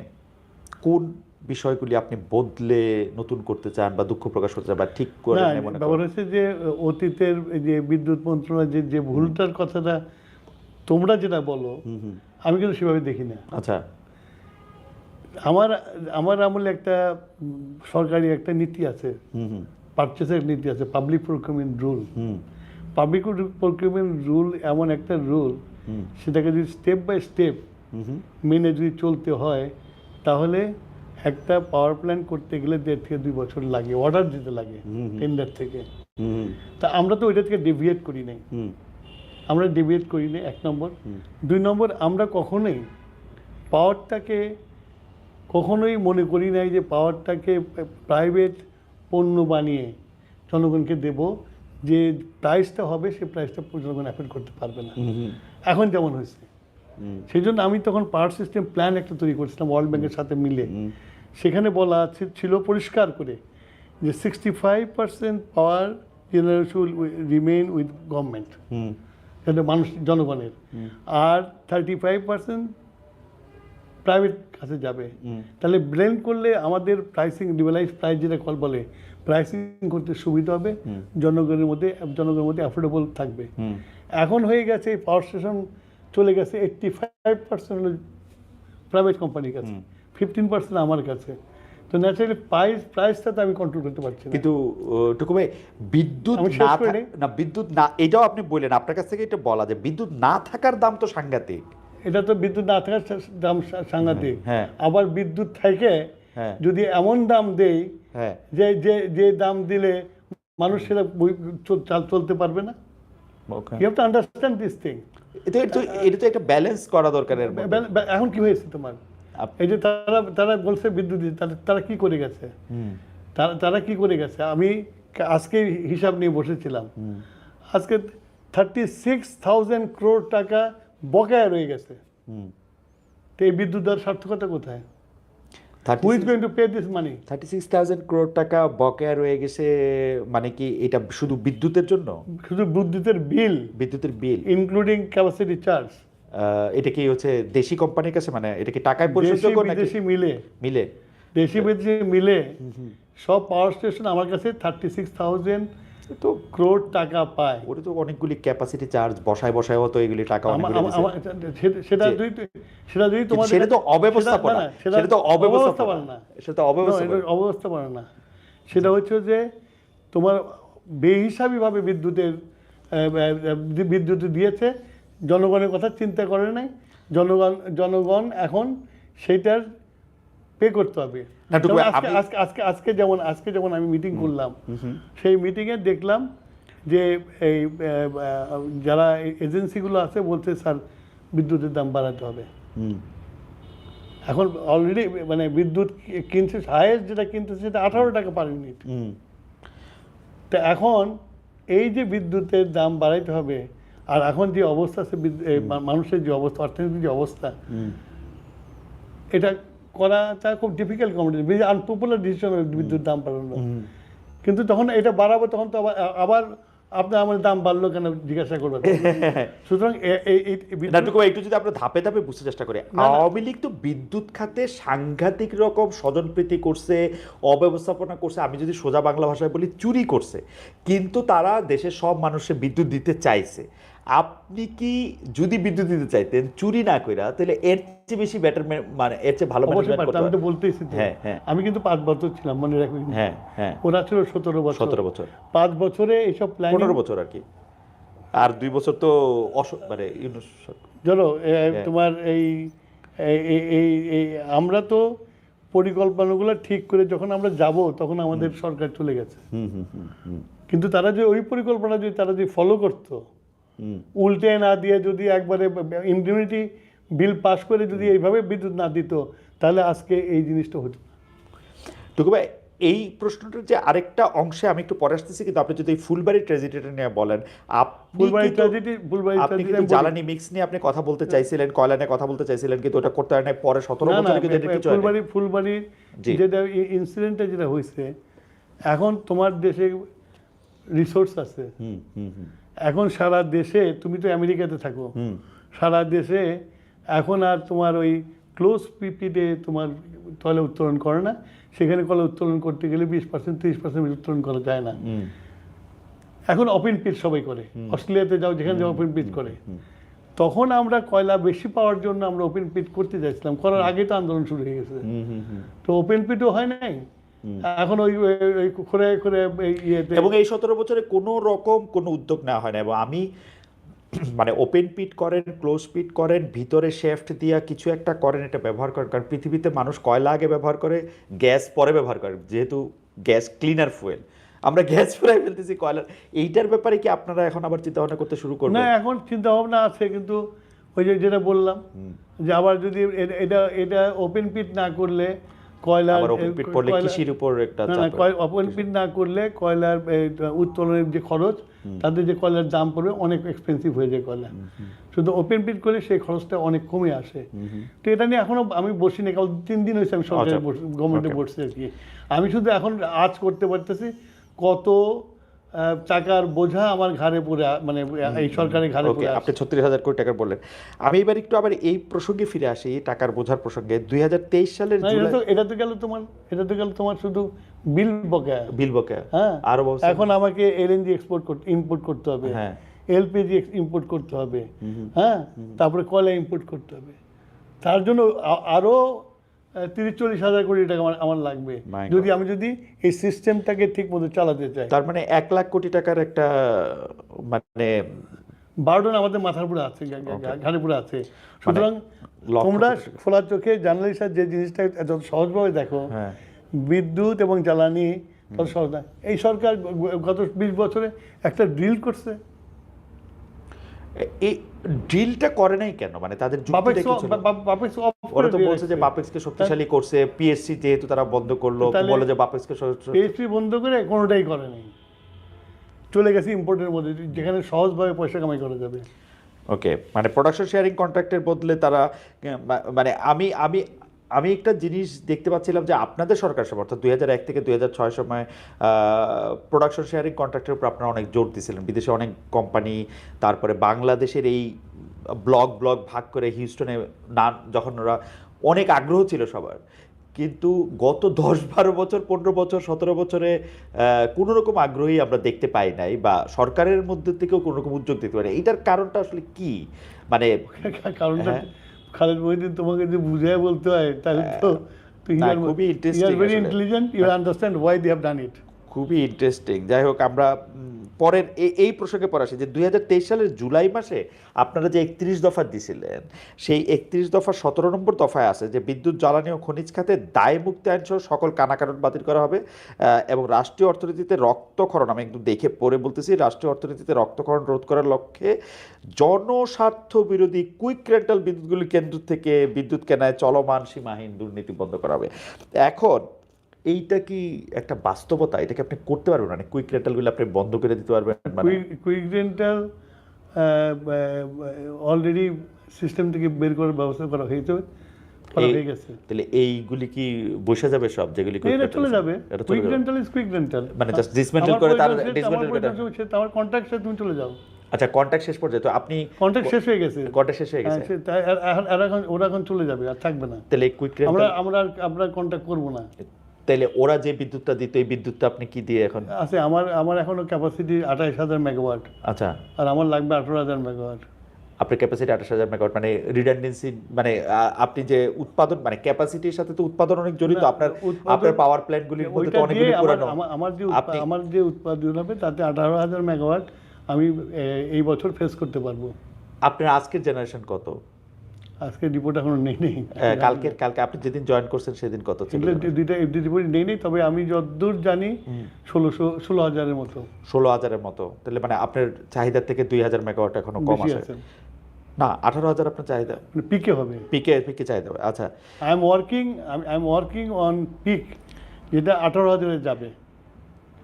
কোন বিষয়গুলি আপনি বদলে নতুন করতে চান বা দুঃখ প্রকাশ করতে চান বা ঠিক করে না, মনে ব্যাপার হচ্ছে যে অতীতের এই যে বিদ্যুৎ মন্ত্রণালয় যে ভুলটার কথাটা তোমরা যেটা বলো আমি কিন্তু সেভাবে দেখি না। আচ্ছা আমার আমার আমলে একটা সরকারি একটা নীতি আছে, পারচেসের নীতি আছে, public procurement rule. Public procurement rule এমন একটা রুল, সেটাকে যদি স্টেপ বাই স্টেপ মেনে যদি চলতে হয়, তাহলে একটা পাওয়ার প্ল্যান্ট করতে গেলে 1.5 থেকে 2 বছর লাগে, অর্ডার দিতে লাগে টেন্ডার থেকে। তা আমরা তো ওইটা থেকে ডেভিয়েট করি নাই, আমরা ডেভিয়েট করি নাই, 1 নম্বর। 2 নম্বর, আমরা কখনোই পাওয়ারটাকে মনে করি নাই যে পাওয়ারটাকে প্রাইভেট পণ্য বানিয়ে জনগণকে দেব, যে প্রাইসটা হবে সে প্রাইসটা জনগণ অ্যাফোর্ড করতে পারবে না, এখন যেমন হয়েছে। সেই জন্য আমি তখন পাওয়ার সিস্টেম প্ল্যান একটা তৈরি করেছিলাম ওয়ার্ল্ড ব্যাংকের সাথে মিলে। সেখানে বলা ছিল পরিষ্কার করে যে 65% পাওয়ার জেনারেশন রিমেইন উইথ গভর্নমেন্ট, সেটা মানুষ জনগণের, আর 35% প্রাইভেট কাছে যাবে। তাহলে ব্লেন্ড করলে আমাদের প্রাইসিং, লিবারাইজ প্রাইস যেটা বলে, প্রাইসিং করতে সুবিধা হবে, জনগণের মধ্যে অ্যাফোর্ডেবল থাকবে। এখন হয়ে গেছে পাওয়ার স্টেশন চলে গেছে 85% প্রাইভেট কোম্পানির কাছে, 15% আমার কাছে। তো ন্যাচারালি প্রাইসটা তো আমি কন্ট্রোল করতে পারছি না। কিন্তু টুকু ভাই, বিদ্যুৎ না বিদ্যুৎ না, এটাও আপনি বললেন, আপনার কাছ থেকে এটা বলা যে বিদ্যুৎ না থাকার দাম তো সাংঘাতিক। এটা তো বিদ্যুৎ না থাকার দাম সাংঘাতিক। হ্যাঁ। আবার বিদ্যুৎ থেকে যদি এমন দাম দেই যে দাম দিলে মানুষ সেটা চলতে পারবে না। You have to understand this thing. এটা তো একটা ব্যালেন্স করা দরকার। এখন কি হয়েছে তোমার, এই যে তারা বলছে বিদ্যুৎ, তারা কি করে গেছে, তারা কি করে গেছে। আমি আজকে হিসাব নিয়ে বসেছিলাম, আজকে 36,000 crore টাকা বকেয়া রয়ে গেছে। তো এই বিদ্যুৎ দেওয়ার সার্থকতা কোথায়? Who is going to pay this money? 36,000 crore টাকা বকেয়া রয়ে গেছে, মানে কি এটা শুধু বিদ্যুতের জন্য? শুধু বিদ্যুতের বিল ইনক্লুডিং ক্যাপাসিটি চার্জ। এটা কি হচ্ছে দেশি কোম্পানির কাছে, মানে এটা কি টাকায় পরিশোধযোগ্য নাকি দেশি মিলে দেশি বিদেশি মিলে সব পাওয়ার স্টেশন আমার কাছে 36,000 তো crore টাকা পায়। ওটা তো অনেকগুলি ক্যাপাসিটি চার্জ বসায় তো এগুলি টাকা সেটা যদি তোমাদের, সেটা তো অব্যবস্থাপনা, সেটা তো অব্যবস্থাপনা না, সেটা তো অব্যবস্থাপনা না। সেটা হচ্ছে যে তোমার বেহিসাবিভাবে বিদ্যুৎ দিয়েছে, জনগণের কথা চিন্তা করে নাই। জনগণ এখন সেইটার পে করতে হবে। আজকে যেমন আমি মিটিং করলাম, সেই মিটিংয়ে দেখলাম যে এই যারা এজেন্সিগুলো আছে বলছে স্যার বিদ্যুতের দাম বাড়াতে হবে। এখন অলরেডি মানে বিদ্যুৎ কিনছে, হায়েস্ট যেটা কিনতেছে সেটা 18 টাকা পার ইউনিট। তো এখন এই যে বিদ্যুতের দাম বাড়াইতে হবে, আর এখন যে অবস্থা আছে মানুষের যে অবস্থা, অর্থনীতির যে অবস্থা, এটা করাটা খুব difficult competition, very unpopular decision বিদ্যুৎ দাম বাড়ানো। কিন্তু তখন এটা বাড়াবো, তখন তো আবার আপনার আমার দাম বাড়লো কেন জিজ্ঞাসা করবেন। সুতরাং একটু যদি আমরা ধাপে ধাপে বুঝতে চেষ্টা করি, আওয়ামী লীগ তো বিদ্যুৎ খাতে সাংঘাতিক রকম স্বজনপ্রীতি করছে, অব্যবস্থাপনা করছে, আমি যদি সোজা বাংলা ভাষায় বলি চুরি করছে, কিন্তু তারা দেশের সব মানুষের বিদ্যুৎ দিতে চাইছে। আপনি কি যদি বিদ্যুৎ দিতে চাইতেন চুরি না কইরা, তাহলে এর চেয়ে বেশি বেটার, মানে এর চেয়ে ভালো ম্যানেজমেন্ট করতে? আমি তো বলতেইছি, আমি কিন্তু 5 বছর ছিলাম, মনে রাখবেন। ওরা ছিল 17 বছর। 5 বছরে এইসব প্ল্যান, 15 বছর আর কি, আর 2 বছর তো মানে চলো তোমার এই আমরা তো পরিকল্পনাগুলো ঠিক করে যখন আমরা যাব, তখন আমাদের সরকার চলে গেছে। কিন্তু তারা যে ওই পরিকল্পনা যদি তারা যদি ফলো করতো, উল্টে না দিয়ে যদি একবারে ইমডিউনিটি বিল পাস করে যদি এইভাবে বিদ্যুৎ না দিত, তাহলে আজকে এই জিনিসটা হতো না। টুকু ভাই, এই প্রশ্নটার যে আরেকটা অংশে আমি একটু পরে আসতেছি, কিন্তু আপনি যদি ফুলবাড়ি ট্র্যাজেডিটা নিয়ে বলেন, আপনি কিন্তু জ্বালানি মিক্স নিয়ে আপনি কথা বলতে চাইছিলেন, কয়লা নিয়ে কথা বলতে চাইছিলেন, কিন্তু ওটা করতে হয় না, পরে 17 বছরে কিন্তু এটা কিছু হয় না। ফুলবাড়ির যেটা ইনসিডেন্টটা যেটা হয়েছে, এখন তোমার দেশে রিসোর্স আছে, এখন সারা দেশে, তুমি তো আমেরিকাতে থাকো, সারা দেশে এখন আর তোমার ওই ক্লোজ পিপিতে তোমার কয়লা উত্তোলন করে না, সেখানে কয়লা উত্তোলন করতে গেলে 20% 30% উত্তোলন করা যায় না। এখন ওপেন পিট সবাই করে, অস্ট্রেলিয়াতে যাও যেখানে যাও ওপেন পিট করে। তখন আমরা কয়লা বেশি পাওয়ার জন্য আমরা ওপেন পিট করতে চাইছিলাম, করার আগে তো আন্দোলন শুরু হয়ে গেছে। তো ওপেন পিটও হয় নাই, এখন ওই করে করে ইয়েতে। এবং এই 17 বছরে কোনো রকম কোনো উদ্যোগ নেওয়া হয় না। এবং আমি মানে ওপেন পিট করেন, ক্লোজ পিট করেন, ভিতরে শেফট দিয়া কিছু একটা করেন, এটা ব্যবহার করেন। কারণ পৃথিবীতে মানুষ কয়লা আগে ব্যবহার করে, গ্যাস পরে ব্যবহার করে, যেহেতু গ্যাস ক্লিনার ফুয়েল। আমরা গ্যাস ফুরাই ফেলতেছি কয়লার। এইটার ব্যাপারে কি আপনারা এখন আবার চিন্তা ভাবনা করতে শুরু করবেন? না, এখন চিন্তা ভাবনা আছে, কিন্তু ওই যে যেটা বললাম যে আবার যদি এটা ওপেন পিট না করলে কয়লার ওপেন পিট করলে কৃষির উপর একটা ওপেন পিট না করলে কয়লার উত্তোলনের যে খরচ, তাদের যে কয়লার দাম পড়বে অনেক এক্সপেন্সিভ হয়ে যায় কয়লা। শুধু ওপেন পিট করলে সেই খরচটা অনেক কমে আসে। তো এটা নিয়ে এখনো আমি বসি না, কাল 3 দিন হয়েছে আমি সরকারি গভর্নমেন্টে বসছি আর কি। আমি শুধু এখন আজ করতে পারতেছি কত টাকার বোঝা আমার ঘাড়ে পড়ে, মানে এই সরকারের ঘাড়ে পড়ে। আপনি 36,000 কোটি টাকা বললেন। আমি এবার একটু আবার এই প্রসঙ্গে ফিরে আসি, টাকার বোঝার প্রসঙ্গে। 2023 সালের এটা তো গেল তোমার শুধু বিল বকেয়া। হ্যাঁ, আরো এখন আমাকে এলএনজি ইম্পোর্ট করতে হবে, হ্যাঁ, এলপিজি ইম্পোর্ট করতে হবে, হ্যাঁ, তারপরে কয়লা ইম্পোর্ট করতে হবে। তার জন্য আরো 30-40 হাজার কোটি টাকা আমার লাগবে, যদি এই সিস্টেমটাকে ঠিক মতো চালাতে চাই। তার মানে 1 লাখ কোটি টাকার একটা মানে বার্ডন আমাদের মাথার উপরে আছে, ঘাড়ের উপরে আছে। সুতরাং তোমরা খোলা চোখে জার্নালিস্ট যে জিনিসটা এত সহজভাবে দেখো, বিদ্যুৎ এবং জ্বালানি তত সহজ না। এই সরকার গত 20 বছরে একটা ড্রিল করছে। এই ডিলটা করে নাই কেন? মানে তাদের ওরা তো বলছে যে বাপেক্সকে শক্তিশালী করছে, পিএসসি যেহেতু তারা বন্ধ করলো, বলে যে বাপেক্সকে পিএসসি বন্ধ করে কোনোটাই করে নাই, চলে গেছে ইম্পোর্টের মধ্যে, যেখানে সহজভাবে পয়সা কামাই করা যাবে। ওকে, মানে প্রোডাকশন শেয়ারিং কন্ট্রাক্টের বদলে তারা মানে আমি একটা জিনিস দেখতে পাচ্ছিলাম যে আপনাদের সরকার সময় অর্থাৎ 2001 থেকে 2006 সময় প্রোডাকশন শেয়ারিং কন্ট্রাক্টের উপর আপনারা অনেক জোর দিয়েছিলেন। বিদেশে অনেক কোম্পানি, তারপরে বাংলাদেশের এই ব্লক ভাগ করে হিউস্টনে যখন ওরা অনেক আগ্রহ ছিল সবার, কিন্তু গত 10-12 বছর, 15 বছর, 17 বছরে কোনো রকম আগ্রহী আমরা দেখতে পাই নাই, বা সরকারের মধ্যে থেকেও কোনো রকম উদ্যোগ দিতে পারি। এটার কারণটা আসলে কি? মানে কারণটা খালেদ মহিউদ্দিন তোমাকে যে বুঝিয়ে বলতে হয়, তাহলে তো খুবই ইন্টারেস্টিং। খুবই ইন্টারেস্টিং। যাই হোক, আমরা পরের এই প্রসঙ্গে পরে আসি যে 2023 সালের জুলাই মাসে আপনারা যে 31 দফা দিছিলেন, সেই 31 দফা 17 নম্বর দফায় আছে যে বিদ্যুৎ, জ্বালানি ও খনিজ খাতে দায় মুক্তি আইন সহ সকল কানাকানুন বাতিল করা হবে এবং রাষ্ট্রীয় অর্থনীতিতে রক্তক্ষরণ, আমি একটু দেখে পড়ে বলতেছি, রাষ্ট্রীয় অর্থনীতিতে রক্তক্ষরণ রোধ করার লক্ষ্যে জনস্বার্থ বিরোধী কুইক রেন্টাল বিদ্যুৎগুলি কেন্দ্র থেকে বিদ্যুৎ কেনায় চলমান সীমাহীন দুর্নীতি বন্ধ করা হবে। এখন এইটা কি একটা বাস্তবতা? এটাকে আপনি করতে পারবেন? মানে কুইক রেন্টালগুলো আপনি বন্ধ করে দিতে পারবেন? কুইক রেন্টাল অলরেডি সিস্টেম থেকে বের করার ব্যবস্থা করা হয়ে গেছে। তাহলে এইগুলি কি বসে যাবে সব, যেগুলি চলে যাবে? Quick rental is quick rental, মানে জাস্ট ডিসমেন্টেল করে তার ডিসমেন্টেল করে আমার কন্ট্রাক্ট শেষ, তুমি চলে যাও। আচ্ছা, কন্ট্রাক্ট শেষ পর্যন্ত তো আপনি কন্ট্রাক্ট শেষ হয়ে গেছে, ওরা এখন চলে যাবে, আর থাকবে না। তাহলে কুইক রেন্টাল আমরা কন্ট্রাক্ট করব না। তাহলে ওরা যে বিদ্যুৎটা দিত, এই বিদ্যুৎটা আপনি কি দিয়ে এখন আছে? আমার এখনো ক্যাপাসিটি 28,000 মেগাওয়াট। আচ্ছা, আর আমার লাগবে 18,000 মেগাওয়াট। আপনার ক্যাপাসিটি 28,000 মেগাওয়াট, মানে রিডান্ডেন্সি, মানে আপনি যে উৎপাদন, মানে ক্যাপাসিটির সাথে তো উৎপাদন অনেক জড়িত। আপনার পাওয়ার প্ল্যান্টগুলির মধ্যে তো অনেকগুলি পুরানো। আমার যে উৎপাদন হবে তাতে 18,000 মেগাওয়াট আমি এই বছর ফেস করতে পারবো। আপনার আজকের জেনারেশন কত? আজকে রিপোর্ট এখনো নেই। কালকে আপনি যেদিন জয়েন করছেন সেদিন কত ছিল? দুইটা রিপোর্ট নেই, তবে আমি যতদূর জানি 16,000-এর মতো। 16,000-এর মতো। তাহলে মানে আপনার চাহিদার থেকে 2,000 মেগাওয়াট এখনো কম আছে না? 18,000 আপনার চাহিদা পিকে হবে, পিকে চাহিদা হবে। আচ্ছা, I am working on peak, যেটা 18,000-এ যাবে।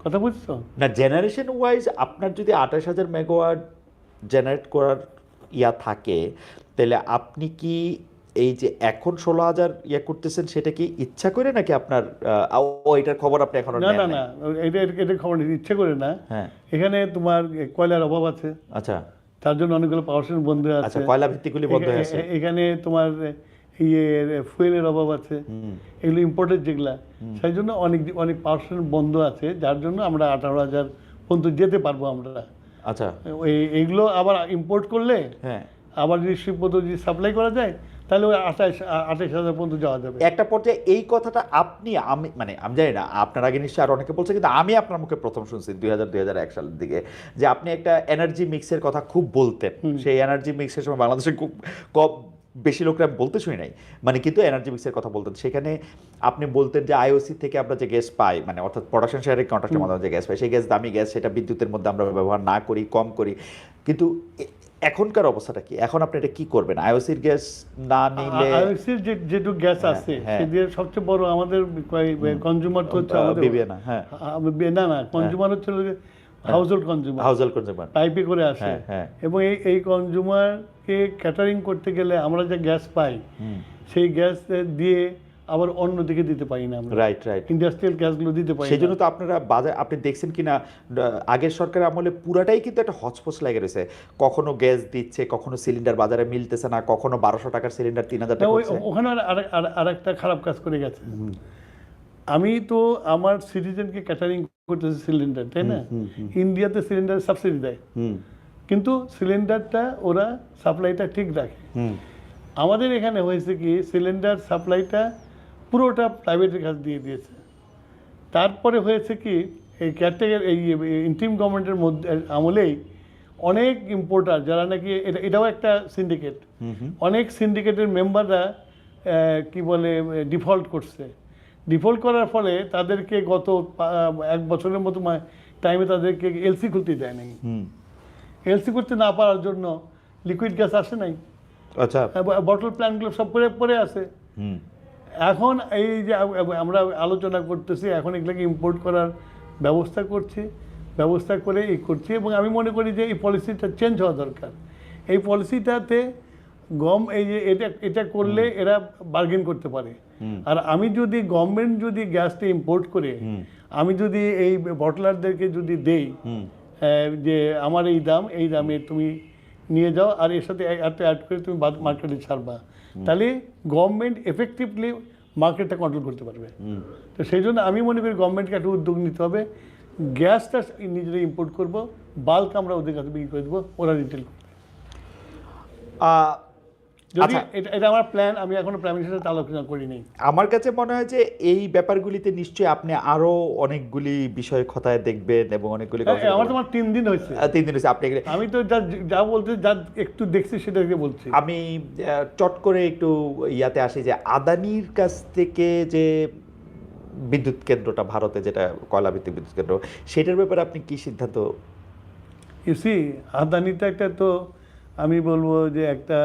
কথা বুঝছো না? জেনারেশন ওয়াইজ আপনার যদি 28,000 মেগাওয়াট জেনারেট করার থাকে, তাহলে আপনি কি এই যে এখন 16,000 করতেছেন, সেটা কি ইচ্ছা করে নাকি আপনার এটার খবর আপনি এখন? না, এটা খবর ইচ্ছা করে না। হ্যাঁ, এখানে তোমার কয়লার অভাব আছে। আচ্ছা, তার জন্য অনেকগুলো পাওয়ার স্টেশন বন্ধ আছে। আচ্ছা, কয়লা ভিত্তিকগুলি বন্ধ হয়ে আছে। এখানে তোমার ফুয়েলের অভাব আছে, এগুলো ইম্পোর্টেড যেগুলা, সেই জন্য অনেক পার্সেন্ট বন্ধ আছে, যার জন্য আমরা 18,000 পর্যন্ত যেতে পারবো আমরা। আচ্ছা, এইগুলো আবার ইম্পোর্ট করলে হ্যাঁ, আবার যদি শিল্পপদ্ধতি যদি সাপ্লাই করা যায় তাহলে ওই 28,000 পর্যন্ত যাওয়া যাবে। একটা পর্যায়ে এই কথাটা আমি জানি না, আপনার আগে নিশ্চয়ই আরো অনেকে বলছে, কিন্তু আমি আপনার মুখে প্রথম শুনছি 2001 সালের দিকে, যে আপনি একটা এনার্জি মিক্সের কথা খুব বলতেন। সেই এনার্জি মিক্সের সময় বাংলাদেশে খুব কম বেশি লোকরা বলতে শুনি নাই, কিন্তু এনার্জি মিক্সের কথা বলতেন। সেখানে আপনি বলতেন যে আইওসি থেকে আমরা যে গ্যাস পাই, অর্থাৎ প্রোডাকশন শেয়ারিং কন্ট্রাক্টের মাধ্যমে যে গ্যাস পাই, সেই গ্যাস দামি গ্যাস, সেটা বিদ্যুতের মধ্যে আমরা ব্যবহার না করি, কম করি। কিন্তু এখনকার অবস্থাটা কি? এখন আপনি এটা কি করবেন? আইওসির গ্যাস না নিলে, আইওসির যেটুকু গ্যাস আছে সেদিকে সবচেয়ে বড় আমাদের কনজিউমার তো হচ্ছে আমাদের বিবিএনা, হ্যাঁ, না কনজিউমার হচ্ছে হাউসহোল্ড কনজিউমার, পাইপে করে আসে। এবং এই কনজিউমারকে ক্যাটারিং করতে গেলে আমরা যে গ্যাস পাই সেই গ্যাস দিয়ে আবার অন্য দিকে দিতে পারি না আমরা, রাইট, ইন্ডাস্ট্রিয়াল গ্যাসগুলো দিতে পারি। সেই জন্য তো আপনারা বাজার, আপনি দেখছেন কিনা, আগের সরকারের আমলে পুরাটাই কিন্তু একটা হচপচ লেগে রয়েছে। কখনো গ্যাস দিচ্ছে, কখনো সিলিন্ডার বাজারে মিলতেছে না, কখনো 1200 টাকার সিলিন্ডার 3000 টাকা হচ্ছে। ওখানে আর একটা খারাপ কাজ করে গেছে। আমি তো আমার সিটিজেনকে ক্যাটারিং করতেছি সিলিন্ডার, তাই না? ইন্ডিয়াতে সিলিন্ডার সাবসিডি দেয়, কিন্তু সিলিন্ডারটা ওরা সাপ্লাইটা ঠিক রাখে। আমাদের এখানে হয়েছে কি, সিলিন্ডার সাপ্লাইটা পুরোটা প্রাইভেটের কাছে দিয়ে দিয়েছে। তারপরে হয়েছে কি, এই ক্যাটেগর এই ইন্টিম গভর্নমেন্টের মধ্যে আমলেই অনেক ইম্পোর্টার যারা নাকি এটাও একটা সিন্ডিকেট, অনেক সিন্ডিকেটের মেম্বাররা কি বলে ডিফল্ট করছে। ডিফল্ট করার ফলে তাদেরকে গত 1 বছরের মতো টাইমে তাদেরকে এলসি খুলতে দেয় নাই। এলসি করতে না পারার জন্য লিকুইড গ্যাস আসে নাই, আচ্ছা, বটল প্ল্যান্টগুলো সব পরে আছে। এখন এই যে আমরা আলোচনা করতেছি, এখন এগুলোকে ইম্পোর্ট করার ব্যবস্থা করে করছি। এবং আমি মনে করি যে এই পলিসিটা চেঞ্জ হওয়া দরকার। এই পলিসিটাতে এই যে এটা করলে এরা বার্গেন করতে পারে। আর আমি যদি গভর্নমেন্ট যদি গ্যাসটা ইম্পোর্ট করে, আমি যদি এই বটলারদেরকে যদি দেই যে আমার এই দামে তুমি নিয়ে যাও, আর এর সাথে এত অ্যাড করে তুমি মার্কেটে ছাড়বা, তাহলে গভর্নমেন্ট এফেক্টিভলি মার্কেটটা কন্ট্রোল করতে পারবে। তো সেই জন্য আমি মনে করি গভর্নমেন্টকে একটা উদ্যোগ নিতে হবে, গ্যাসটা নিজেরা ইম্পোর্ট করবো, বাল্ক আমরা ওদের কাছে বিক্রি করে দেবো, ওরা রিটেল করবে। যদি এটা আমার প্ল্যান, আমি এখনো প্রাইম মিনিস্টারের সাথে আলোচনা করিনি। আমার কাছে মনে হয় যে এই ব্যাপারগুলিতে নিশ্চয়ই আপনি আরো অনেকগুলি বিষয় খতায় দেখবেন এবং অনেকগুলি আমার তোমার 3 দিন হয়েছে। 3 দিন হয়েছে আপনি, আমি তো যা বলতে যা একটু দেখছি সেটাকে বলছি। আমি চট করে একটু ইয়াতে আসি যে আদানির কাছ থেকে যে বিদ্যুৎ কেন্দ্রটা, ভারতে যেটা কয়লাভিত্তিক বিদ্যুৎ কেন্দ্র, সেটার ব্যাপারে আপনি কি সিদ্ধান্ত? ইসি আদানিটা একটা, তো আমি বলবো যে একটা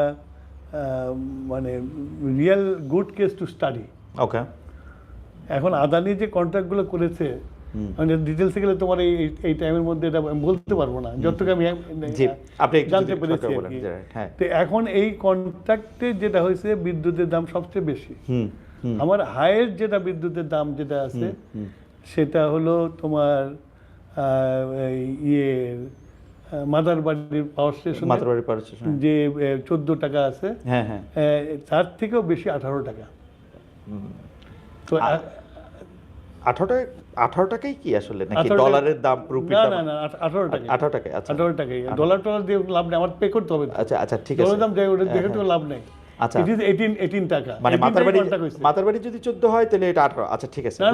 মানে real good case to study. Okay, এখন আদানি যে কন্ট্রাক্টগুলো করেছে, মানে ডিটেলসে গেলে তোমার এই টাইমের মধ্যে এটা আমি বলতে পারবো না, যতটুকু আমি জানতে পেরেছি। তো এখন এই কন্ট্রাক্টে যেটা হয়েছে, বিদ্যুতের দাম সবচেয়ে বেশি। আমার হায়েস্ট যেটা বিদ্যুতের দাম যেটা আছে সেটা হলো তোমার মাদারবাড়ির পাওয়ার স্টেশন যে 14 টাকা আছে, তার থেকেও বেশি 18 টাকা। তো 18 টাকাই কি আসলে, নাকি ডলারের দাম? না 18 টাকা। 18 টাকা, আচ্ছা, 18 টাকাই। ডলার দিয়ে লাভ নেই, আমার পে করতে হবে। আচ্ছা ঠিক আছে, ডলার দাম ওটা দেখে তো লাভ নেই। আচ্ছা, ইট ইজ 18 টাকা। মানে মাতারবাড়ি যদি 14 হয় তাহলে এটা 18। আচ্ছা ঠিক আছে, না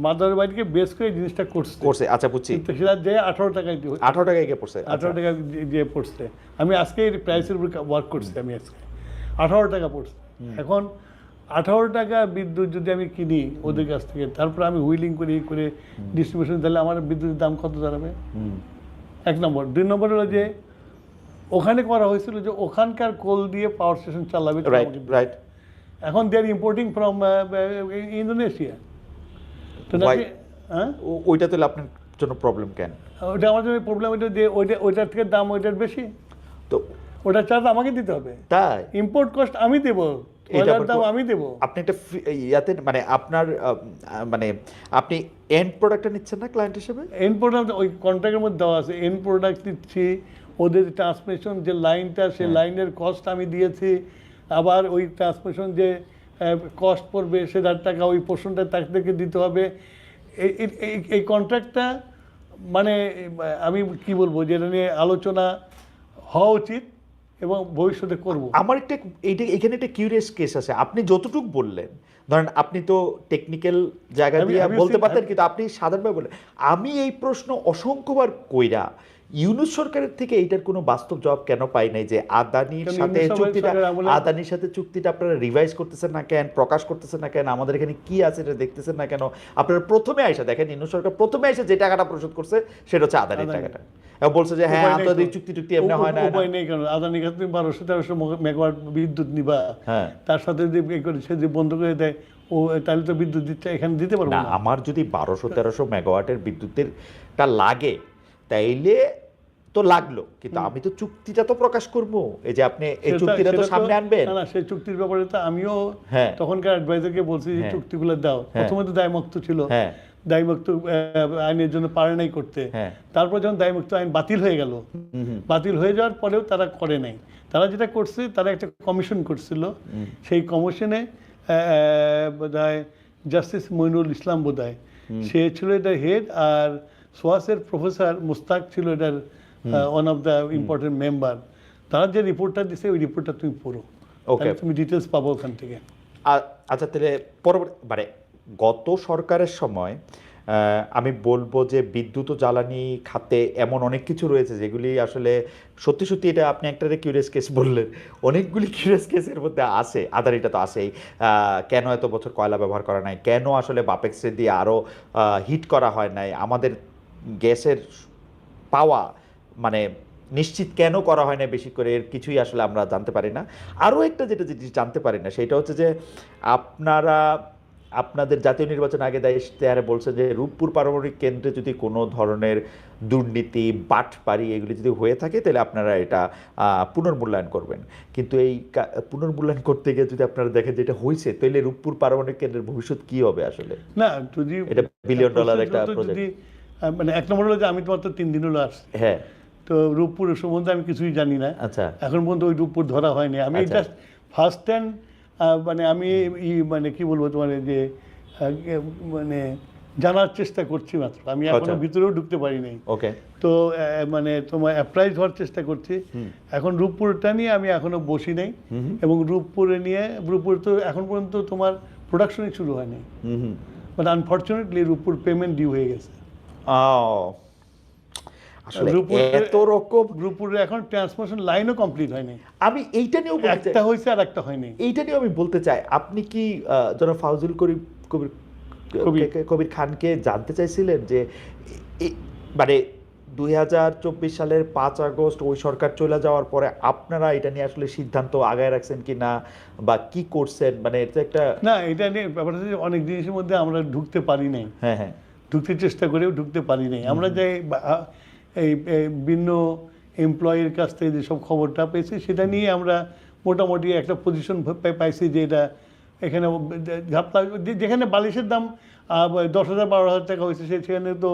মাদারবাড়িকে বেস করে জিনিসটা করছে। আচ্ছা বুঝছি, সেটা যে 18 টাকায় 18 টাকায় গিয়ে পড়ছে, 18 টাকা দিয়ে পড়ছে। আমি আজকে এই প্রাইসের উপর ওয়ার্ক করছি, আমি আজকে 18 টাকা পড়ছে। এখন 18 টাকা বিদ্যুৎ যদি আমি কিনি ওদের কাছ থেকে, তারপর আমি হুইলিং করে ডিস্ট্রিবিউশন, তাহলে আমার বিদ্যুতের দাম কত দাঁড়াবে? 1 নম্বর। 2 নম্বর হলো যে ওখানে করা হয়েছিল যে ওখানকার কোল দিয়ে পাওয়ার স্টেশন চালাবে, রাইট। এখন দে আর ইম্পোর্টিং ফ্রম ইন্দোনেশিয়া। তো ওইটা তাহলে আপনার জন্য প্রবলেম কেন? ওটা আমার জন্য প্রবলেম, ওইটা যে ওইটার থেকে দাম ওইটার বেশি, তো ওটার চার্জ আমাকে দিতে হবে। তাই ইম্পোর্ট কস্ট আমি দেবো, ওইটার দাম আমি দেবো। আপনি একটা ইয়াতে মানে আপনার মানে আপনি এন্ড প্রোডাক্টটা নিচ্ছেন না ক্লায়েন্ট হিসেবে? এন্ড প্রোডাক্ট ওই কন্ট্রাক্টের মধ্যে দেওয়া আছে, এন্ড প্রোডাক্ট দিচ্ছি, ওদের ট্রান্সমিশন যে লাইনটা, সেই লাইনের কস্ট আমি দিয়েছি, আবার ওই ট্রান্সমিশন যে কস্ট পড়বে সেটার টাকা ওই পোর্শনটা তাদেরকে দিতে হবে। এই কন্ট্রাক্টটা মানে আমি কি বলবো, যেটা নিয়ে আলোচনা হওয়া উচিত এবং ভবিষ্যতে করব। আমার এখানে একটা কিউরিয়াস কেস আছে। আপনি যতটুকু বললেন, ধরেন আপনি তো টেকনিক্যাল জায়গা দিয়ে বলতে পারতেন, কিন্তু আপনি সাধারণভাবে বললেন। আমি এই প্রশ্ন অসংখ্যবার কইরা ইউনূস সরকারের থেকে এইটার কোনো বাস্তব জবাব কেন পাই নাই, যে আদানির সাথে চুক্তিটা আপনারা রিভাইজ করতেছেন না কেন, প্রকাশ করতেছেন না কেন, আমাদের এখানে কি আছে এটা দেখতেছেন না কেন? আপনারা প্রথমে আইসা দেখেন, ইউনূস সরকার প্রথমে আইসা যে টাকাটা পরিশোধ করছে সেটা হচ্ছে আদানির টাকাটা, এবং বলছে যে হ্যাঁ আন্তর্জাতিক চুক্তি এমনি হয় না। উপায় নেই, কারণ আদানির কাছে তুমি 1200-1300 মেগাওয়াট বিদ্যুৎ নিবা, তার সাথে যদি সে যে বন্ধ করে দেয়, ও তাহলে তো বিদ্যুৎ দিচ্ছে এখানে দিতে পারবো না। আমার যদি 1200-1300 মেগাওয়াটের বিদ্যুতেরটা লাগে তাইলে তো লাগলো, কিন্তু আমি তো চুক্তিটা তো প্রকাশ করবো। এই যে আপনি এই চুক্তিটা তো সামনে আনবেন না, সেই চুক্তির ব্যাপারে তো আমিও তখনকার অ্যাডভাইজারকে বলছি যে চুক্তিগুলো দাও। প্রথমে তো দায়মুক্ত ছিল, দায়মুক্ত আইনের জন্য পারে নাই করতে। তারপর যখন দায়মুক্ত আইন বাতিল হয়ে গেল, বাতিল হয়ে যাওয়ার পরেও তারা করে নাই। তারা যেটা করছে, তারা একটা কমিশন করছিল। সেই কমিশনে বোধহয় জাস্টিস মইনুল ইসলাম বোধহয় সে ছিল এটার হেড, আর সোয়াসের প্রফেসর মুস্তাক ছিল এটার one of the important member. তারা যে রিপোর্টটা দিছে ওই রিপোর্টটা তুমি পড়ো, তুমি ডিটেলস পাবো ওখান থেকে। আচ্ছা, তাহলে পরবর্তী মানে গত সরকারের সময় আমি বলবো যে বিদ্যুৎ ও জ্বালানি খাতে এমন অনেক কিছু রয়েছে যেগুলি আসলে সত্যি সত্যি, এটা আপনি একটা কিউরিয়াস কেস বললেন, অনেকগুলি কিউরিয়াস কেসের মধ্যে আছে। আদানিটা তো আছেই, কেন এত বছর কয়লা ব্যবহার করা নাই, কেন আসলে বাপেক্সে দিয়ে আরও হিট করা হয় নাই, আমাদের গ্যাসের পাওয়া মানে নিশ্চিত কেন করা হয় না বেশি করে, এর কিছুই আসলে আমরা জানতে পারি না। আরও একটা যেটা জানতে পারি না সেটা হচ্ছে যে আপনারা আপনাদের জাতীয় নির্বাচন আগে ইশতেহারে বলছেন যে রূপপুর পারমাণবিক কেন্দ্রে যদি কোনো ধরনের দুর্নীতি, বাটপারি এগুলি যদি হয়ে থাকে তাহলে আপনারা এটা পুনর্মূল্যায়ন করবেন। কিন্তু এই পুনর্মূল্যায়ন করতে গিয়ে যদি আপনারা দেখেন যেটা হয়েছে, তাহলে রূপপুর পারমাণবিক কেন্দ্রের ভবিষ্যৎ কি হবে আসলে? না, যদি এটা $1 বিলিয়ন একটা প্রজেক্ট। মানে এক নম্বর হলো যে আমি তোমার তো 3 দিন হলো আসছি, হ্যাঁ, তো রূপপুরের সম্বন্ধে আমি কিছুই জানি না। আচ্ছা, এখন পর্যন্ত ওই রূপপুর ধরা হয়নি। আমি জাস্ট ফার্স্ট হ্যান্ড মানে আমি মানে কি বলবো তোমার, যে মানে জানার চেষ্টা করছি মাত্র, আমি এখনো ভিতরেও ঢুকতে পারি নাই। ওকে, তো মানে তোমার অ্যাপ্রাইজ হওয়ার চেষ্টা করছি। এখন রূপপুরটা নিয়ে আমি এখনো বসি নাই, এবং রূপপুর তো এখন পর্যন্ত তোমার প্রোডাকশনই শুরু হয়নি। But unfortunately Rooppur payment due হয়ে গেছে। রূপপুরে এখন ট্রান্সমিশন লাইনও কমপ্লিট হয়নি। আমি এইটা নিয়েও একটা হয়েছে আর একটা হয়নি। এইটা নিয়েও আমি বলতে চাই, আপনি কি জনাব ফাউজুল কবির খানকে জানতে চাইছিলেন যে মানে 2024 সালের 5 আগস্ট ওই সরকার চলে যাওয়ার পরে আপনারা এটা নিয়ে আসলে সিদ্ধান্ত আগায় রাখছেন কিনা বা কি করছেন? মানে এটা একটা না, এটা নিয়ে ব্যাপারটা হচ্ছে অনেক জিনিসের মধ্যে আমরা ঢুকতে পারি নাই। হ্যাঁ, ঢুকতে চেষ্টা করেও ঢুকতে পারি নাই। আমরা যাই এই ভিন্ন এমপ্লয়ির কাছ থেকে যেসব খবরটা পেয়েছি সেটা নিয়ে আমরা মোটামুটি একটা পজিশন পাইছি যে এটা এখানে যেখানে বালিশের দাম 10,000-12,000 টাকা হয়েছে, সেখানে তো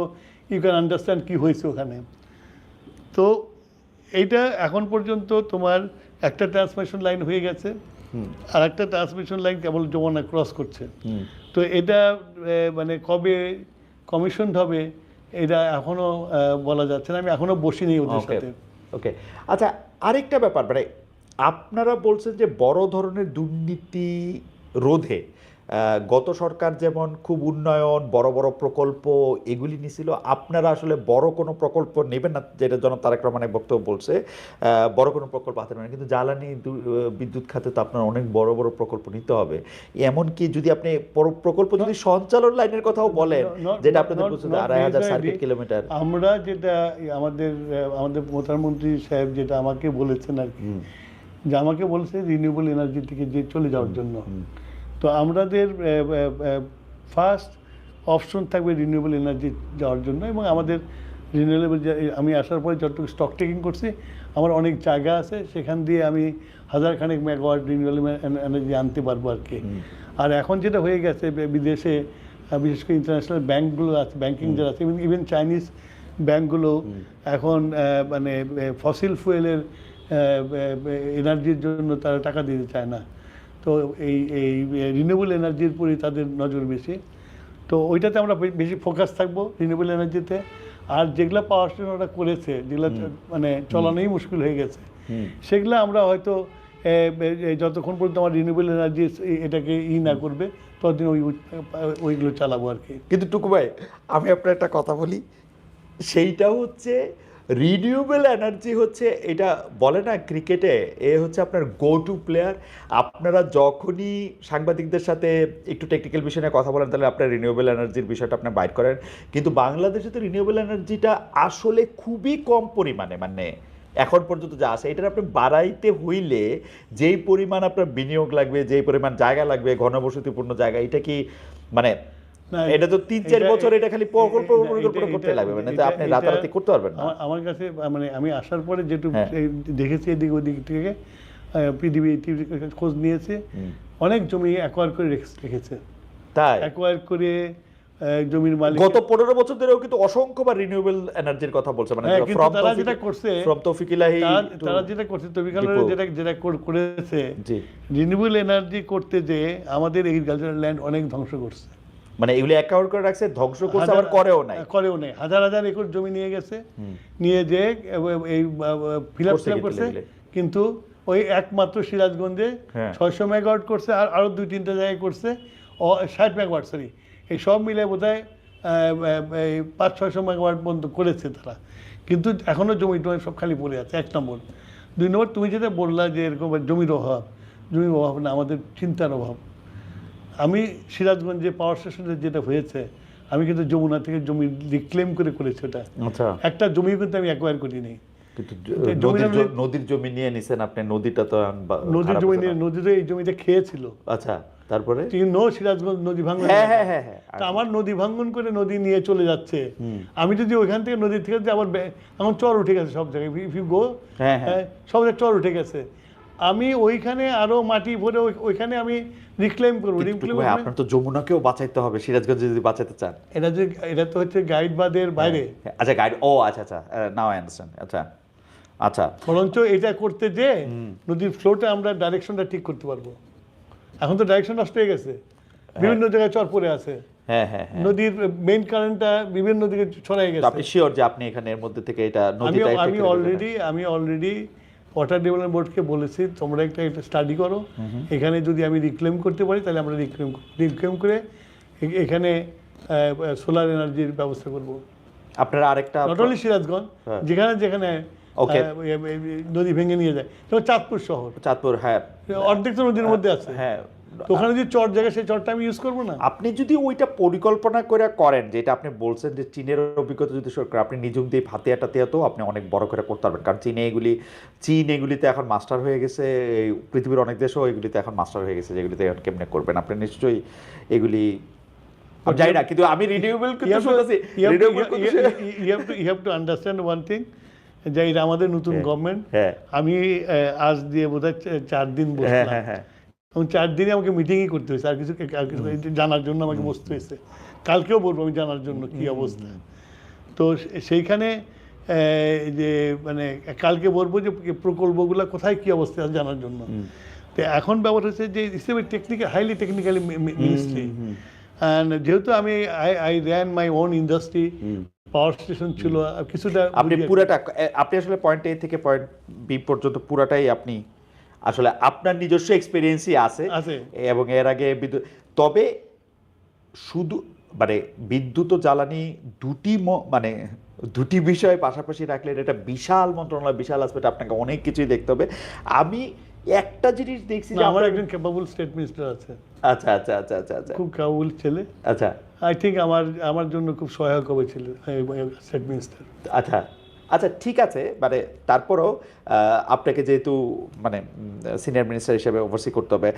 ইউ ক্যান আন্ডারস্ট্যান্ড কী হয়েছে ওখানে। তো এইটা এখন পর্যন্ত তোমার একটা ট্রান্সমিশন লাইন হয়ে গেছে, আর একটা ট্রান্সমিশন লাইন কেবল যমুনা ক্রস করছে। তো এটা মানে কবে কমিশন হবে এটা এখনো বলা যাচ্ছে না, আমি এখনো বসিনি ওদের সাথে। ওকে, আচ্ছা, আরেকটা ব্যাপার, মানে আপনারা বলছেন যে বড় ধরনের দুর্নীতি রোধে গত সরকার যেমন খুব উন্নয়ন, বড় বড় প্রকল্প এগুলি নিয়েছিল, আপনারা আসলে বড় কোনো প্রকল্প নেবেন না, যেটা জনাব তারেক রহমানের বক্তব্য বলছে, বড় কোনো প্রকল্প হাতে নেবেন। কিন্তু জ্বালানি বিদ্যুৎ খাতে তো আপনার অনেক বড় বড় প্রকল্প নিতে হবে। এমনকি যদি আপনি প্রকল্প যদি সঞ্চালন লাইনের কথাও বলেন, যেটা আপনাদের বলছেন 2,500 সার্কিট কিলোমিটার, আমরা যেটা আমাদের প্রধানমন্ত্রী সাহেব যেটা আমাকে বলেছেন আর কি, যে আমাকে বলছে রিনিউয়েবল এনার্জি থেকে যে চলে যাওয়ার জন্য। তো আমাদের ফার্স্ট অপশন থাকবে রিনিউয়েবল এনার্জি যাওয়ার জন্য, এবং আমাদের রিনিউয়েবল আমি আসার পরে যতটুকু স্টক টেকিং করছি, আমার অনেক জায়গা আছে, সেখান দিয়ে আমি 1000 মেগাওয়াট রিনিউয়েবল এনার্জি আনতে পারবো আর কি। আর এখন যেটা হয়ে গেছে বিদেশে, বিশেষ করে ইন্টারন্যাশনাল ব্যাঙ্কগুলো আছে, ব্যাঙ্কিং যারা আছে, ইভেন চাইনিজ ব্যাঙ্কগুলো এখন মানে ফসিল ফুয়েলের এনার্জির জন্য তারা টাকা দিতে চায় না। তো এই এই রিনিউয়েবল এনার্জির উপরই তাদের নজর বেশি। তো ওইটাতে আমরা বেশি ফোকাস থাকবো, রিনিউয়েবল এনার্জিতে। আর যেগুলো পাওয়ার স্টেশন ওরা করেছে, যেগুলো মানে চলানোই মুশকিল হয়ে গেছে, সেগুলো আমরা হয়তো যতক্ষণ পর্যন্ত আমার রিনিউয়েবল এনার্জি এটাকে না করবে ততদিন ওইগুলো চালাবো আর কি। কিন্তু টুকু ভাই, আমি আপনার একটা কথা বলি, সেইটা হচ্ছে রিনিউয়েবল এনার্জি হচ্ছে, এটা বলে না ক্রিকেটে, এ হচ্ছে আপনার গো টু প্লেয়ার। আপনারা যখনই সাংবাদিকদের সাথে একটু টেকনিক্যাল বিষয় নিয়ে কথা বলেন, তাহলে আপনার রিনিউয়েবল এনার্জির বিষয়টা আপনি বাইট করেন। কিন্তু বাংলাদেশে তো রিনিউয়েবল এনার্জিটা আসলে খুবই কম পরিমাণে, মানে এখন পর্যন্ত যা আছে, এটা আপনি বাড়াইতে হইলে যেই পরিমাণ আপনার বিনিয়োগ লাগবে, যেই পরিমাণ জায়গা লাগবে, ঘনবসতিপূর্ণ জায়গা, এটা কি মানে এটা তো 3-4 বছর এটা খালি পরিকল্পনা করতে লাগবে, মানে তো আপনি রাতারাতি করতে পারবেন না। আমার কাছে মানে আমি আসার পরে যেটুকু দেখেছি এদিক ওদিক থেকে পিডিবি খোঁজ নিয়েছে, অনেক জমি অ্যাকোয়ার করে রেখেছে। তাই অ্যাকোয়ার করে জমির মালিক গত 15 বছর ধরেও কিন্তু অসংখ্যবার রিনিউয়েবল এনার্জির কথা বলছে, মানে তারা যেটা করছে, ফ্রম তৌফিক ইলাহি, তারা যেটা করছে তৌফিক ইলাহি যেটা করেছে, জি, রিনিউয়েবল এনার্জি করতে যে আমাদের এগ্রিকালচারাল ল্যান্ড অনেক ধ্বংস করছে। মানে এগুলি অ্যাকাউন্ট করে রাখছে, ধ্বংস করছে, আবার করেও নাই। হাজার হাজার একর জমি নিয়ে গেছে, নিয়ে যে এই ফিল আপ করছে। কিন্তু ওই একমাত্র সিরাজগঞ্জে 600 মেগাওয়াট করছে, আর আরো 2-3টা জায়গায় করছে 60 মেগাওয়াট, সরি, এই সব মিলে বোধহয় 500-600 মেগাওয়াট পর্যন্ত করেছে তারা। কিন্তু এখনো জমি টমি সব খালি পড়ে আছে, 1 নম্বর। 2 নম্বর, তুমি যেটা বললা যে এরকম জমির অভাব না, আমাদের চিন্তার অভাব। আমি সিরাজগঞ্জে পাওয়ার স্টেশনে যেটা হয়েছে, আমি কিন্তু যমুনা থেকে জমি রিক্লেম করেছি ওটা। আচ্ছা, একটা জমি কিন্তু আমি অ্যাকোয়ার করিনি। কিন্তু নদীর জমি নিয়ে নিছেন আপনি, নদীটা তো নদীর জমি নিয়ে, নদী তো এই জমিতে খেয়েছিল। আচ্ছা, তারপরে সিরাজগঞ্জ নদী ভাঙ্গন, হ্যাঁ, আমার নদী ভাঙ্গন করে নদী নিয়ে চলে যাচ্ছে। আমি যদি ওইখান থেকে নদী থেকে আবার এখন চর উঠে গেছে সব জায়গায়, ইফ ইউ গো, সব জায়গায় চর উঠে গেছে। আমি ওইখানে আরো মাটি ভরে ওইখানে আমি রিক্লেম করবো। আপনার তো যমুনাকেও বাঁচাইতে হবে সিরাজগঞ্জ যদি বাঁচাতে চান। এটা তো হচ্ছে গাইড বাদের বাইরে। আচ্ছা, গাইড, ও আচ্ছা, নাও আই আন্ডারস্ট্যান্ড। আচ্ছা, বরঞ্চ এটা করতে যে নদীর ফ্লোটা আমরা ডাইরেকশনটা ঠিক করতে পারবো। এখন তো ডাইরেকশন নষ্ট হয়ে গেছে, বিভিন্ন জায়গায় চর পড়ে আছে। নদীর মেইন কারেন্টটা বিভিন্ন দিকে ছড়াই গেছে। আপনি শিওর যে আপনি এখানে এর মধ্যে থেকে এটা নদীটা আমি অলরেডি ওয়াটার ডেভেলপমেন্ট বোর্ডকে বলেছি, তোমরা একটা স্টাডি করো, এখানে যদি আমি রিক্লেম করতে পারি তাহলে আমরা রিক্লেম করে এখানে সোলার এনার্জির ব্যবস্থা করব। আপনারা আরেকটা, নট অনলি সিরাজগঞ্জ, যেখানে নদী ভেঙে নিয়ে যায়, যেমন চাঁদপুর শহর, হ্যাঁ, অর্ধেক তো নদীর মধ্যে আছে। হ্যাঁ, তো ওখানে যদি চর জায়গা, সেই চরটা আমি ইউজ করবো না। আপনি যদি ওইটা পরিকল্পনা করে করেন, যেটা আপনি বলছেন যে চীনের অভিজ্ঞতা যদি সরকার, আপনি নিজুম দিয়ে হাতিয়া টাতিয়াতেও আপনি অনেক বড় করে করতে পারবেন। কারণ চীন এগুলিতে এখন মাস্টার হয়ে গেছে, পৃথিবীর অনেক দেশও এগুলিতে এখন মাস্টার হয়ে গেছে, যেগুলিতে এখন কেমনে করবেন আপনি নিশ্চয়ই এগুলি যাই না। কিন্তু আমি রিনিউয়েবল কিন্তু শুনতেছি, you have to understand one thing, যে এটা আমাদের নতুন গভর্নমেন্ট। আমি আজ দিয়ে বোধহয় 4 দিন বসলাম, এবং 4 দিনে আমাকে মিটিংই করতে হয়েছে, আর কিছু জানার জন্য আমাকে বসতে হয়েছে। কালকেও বলবো আমি জানার জন্য কি অবস্থা। তো সেইখানে যে মানে কালকে বলবো যে প্রকল্পগুলো কোথায় কি অবস্থা আছে জানার জন্য। তো এখন ব্যাপার হচ্ছে যে হাইলি টেকনিক্যালি মিনিস্ট্রি, অ্যান্ড যেহেতু আমি I ran my own industry, power station ছিল কিছুটা, আপনি পুরাটা, আপনি আসলে পয়েন্ট এ থেকে পয়েন্ট বি পর্যন্ত পুরাটাই আপনি আসলে আপনার নিজস্ব এক্সপিরিয়েন্সই আছে। এবং এর আগে তবে শুধু মানে বিদ্যুৎ ও জ্বালানি দুটি বিষয় পাশাপাশি রাখলে এটা একটা বিশাল মন্ত্রণালয়, বিশাল আসপেক্ট, আপনাকে অনেক কিছুই দেখতে হবে। আমি একটা জিনিস দেখছি যে আমার একজন ক্যাপাবল স্টেট মিনিস্টার আছে। আচ্ছা, খুব ক্যাপাবল ছেলে। আচ্ছা, আই থিঙ্ক আমার জন্য খুব সহায়ক হবে ছেলে স্টেট মিনিস্টার। আচ্ছা, ঠিক আছে। মানে তারপরেও আপনাকে যেহেতু মানে সিনিয়র মিনিস্টার হিসেবে ওভারসি করতে হবে,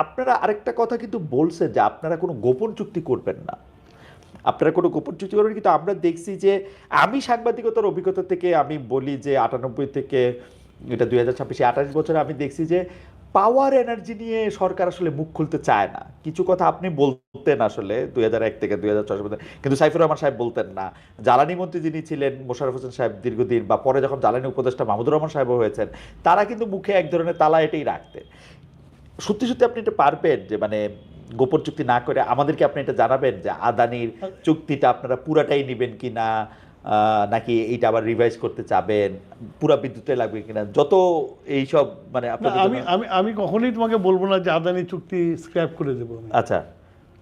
আপনারা আরেকটা কথা কিন্তু বলছেন যে আপনারা কোনো গোপন চুক্তি করবেন না। আপনারা কোনো গোপন চুক্তি করবেন, কিন্তু আমরা দেখছি যে, আমি সাংবাদিকতার অভিজ্ঞতা থেকে আমি বলি যে 98 থেকে এটা 2026, 28 বছরে আমি দেখছি যে পাওয়ার এনার্জি নিয়ে সরকার আসলে মুখ খুলতে চায় না। কিছু কথা আপনি বলতেন আসলে 2001 থেকে 2006 পর্যন্ত, কিন্তু সাইফুর রহমান সাহেব বলতেন না। জ্বালানি মন্ত্রী যিনি ছিলেন মোশাররফ হোসেন সাহেব দীর্ঘদিন, বা পরে যখন জ্বালানি উপদেষ্টা মাহমুদুর রহমান সাহেবও হয়েছেন, তারা কিন্তু মুখে এক ধরনের তালা এটাই রাখতেন। সত্যি সত্যি আপনি এটা পারবেন যে মানে গোপন চুক্তি না করে আমাদেরকে আপনি এটা জানাবেন যে আদানির চুক্তিটা আপনারা পুরাটাই নেবেন কিনা, নাকি এইটা আবার রিভাইজ করতে চাবেন, পুরা বিদ্যুতে লাগবে কিনা, যত এইসব মানে আপনাদের আমি আমি আমি কখনোই তোমাকে বলবো না যে আদানি চুক্তি স্ক্র্যাপ করে দেবো আমি। আচ্ছা,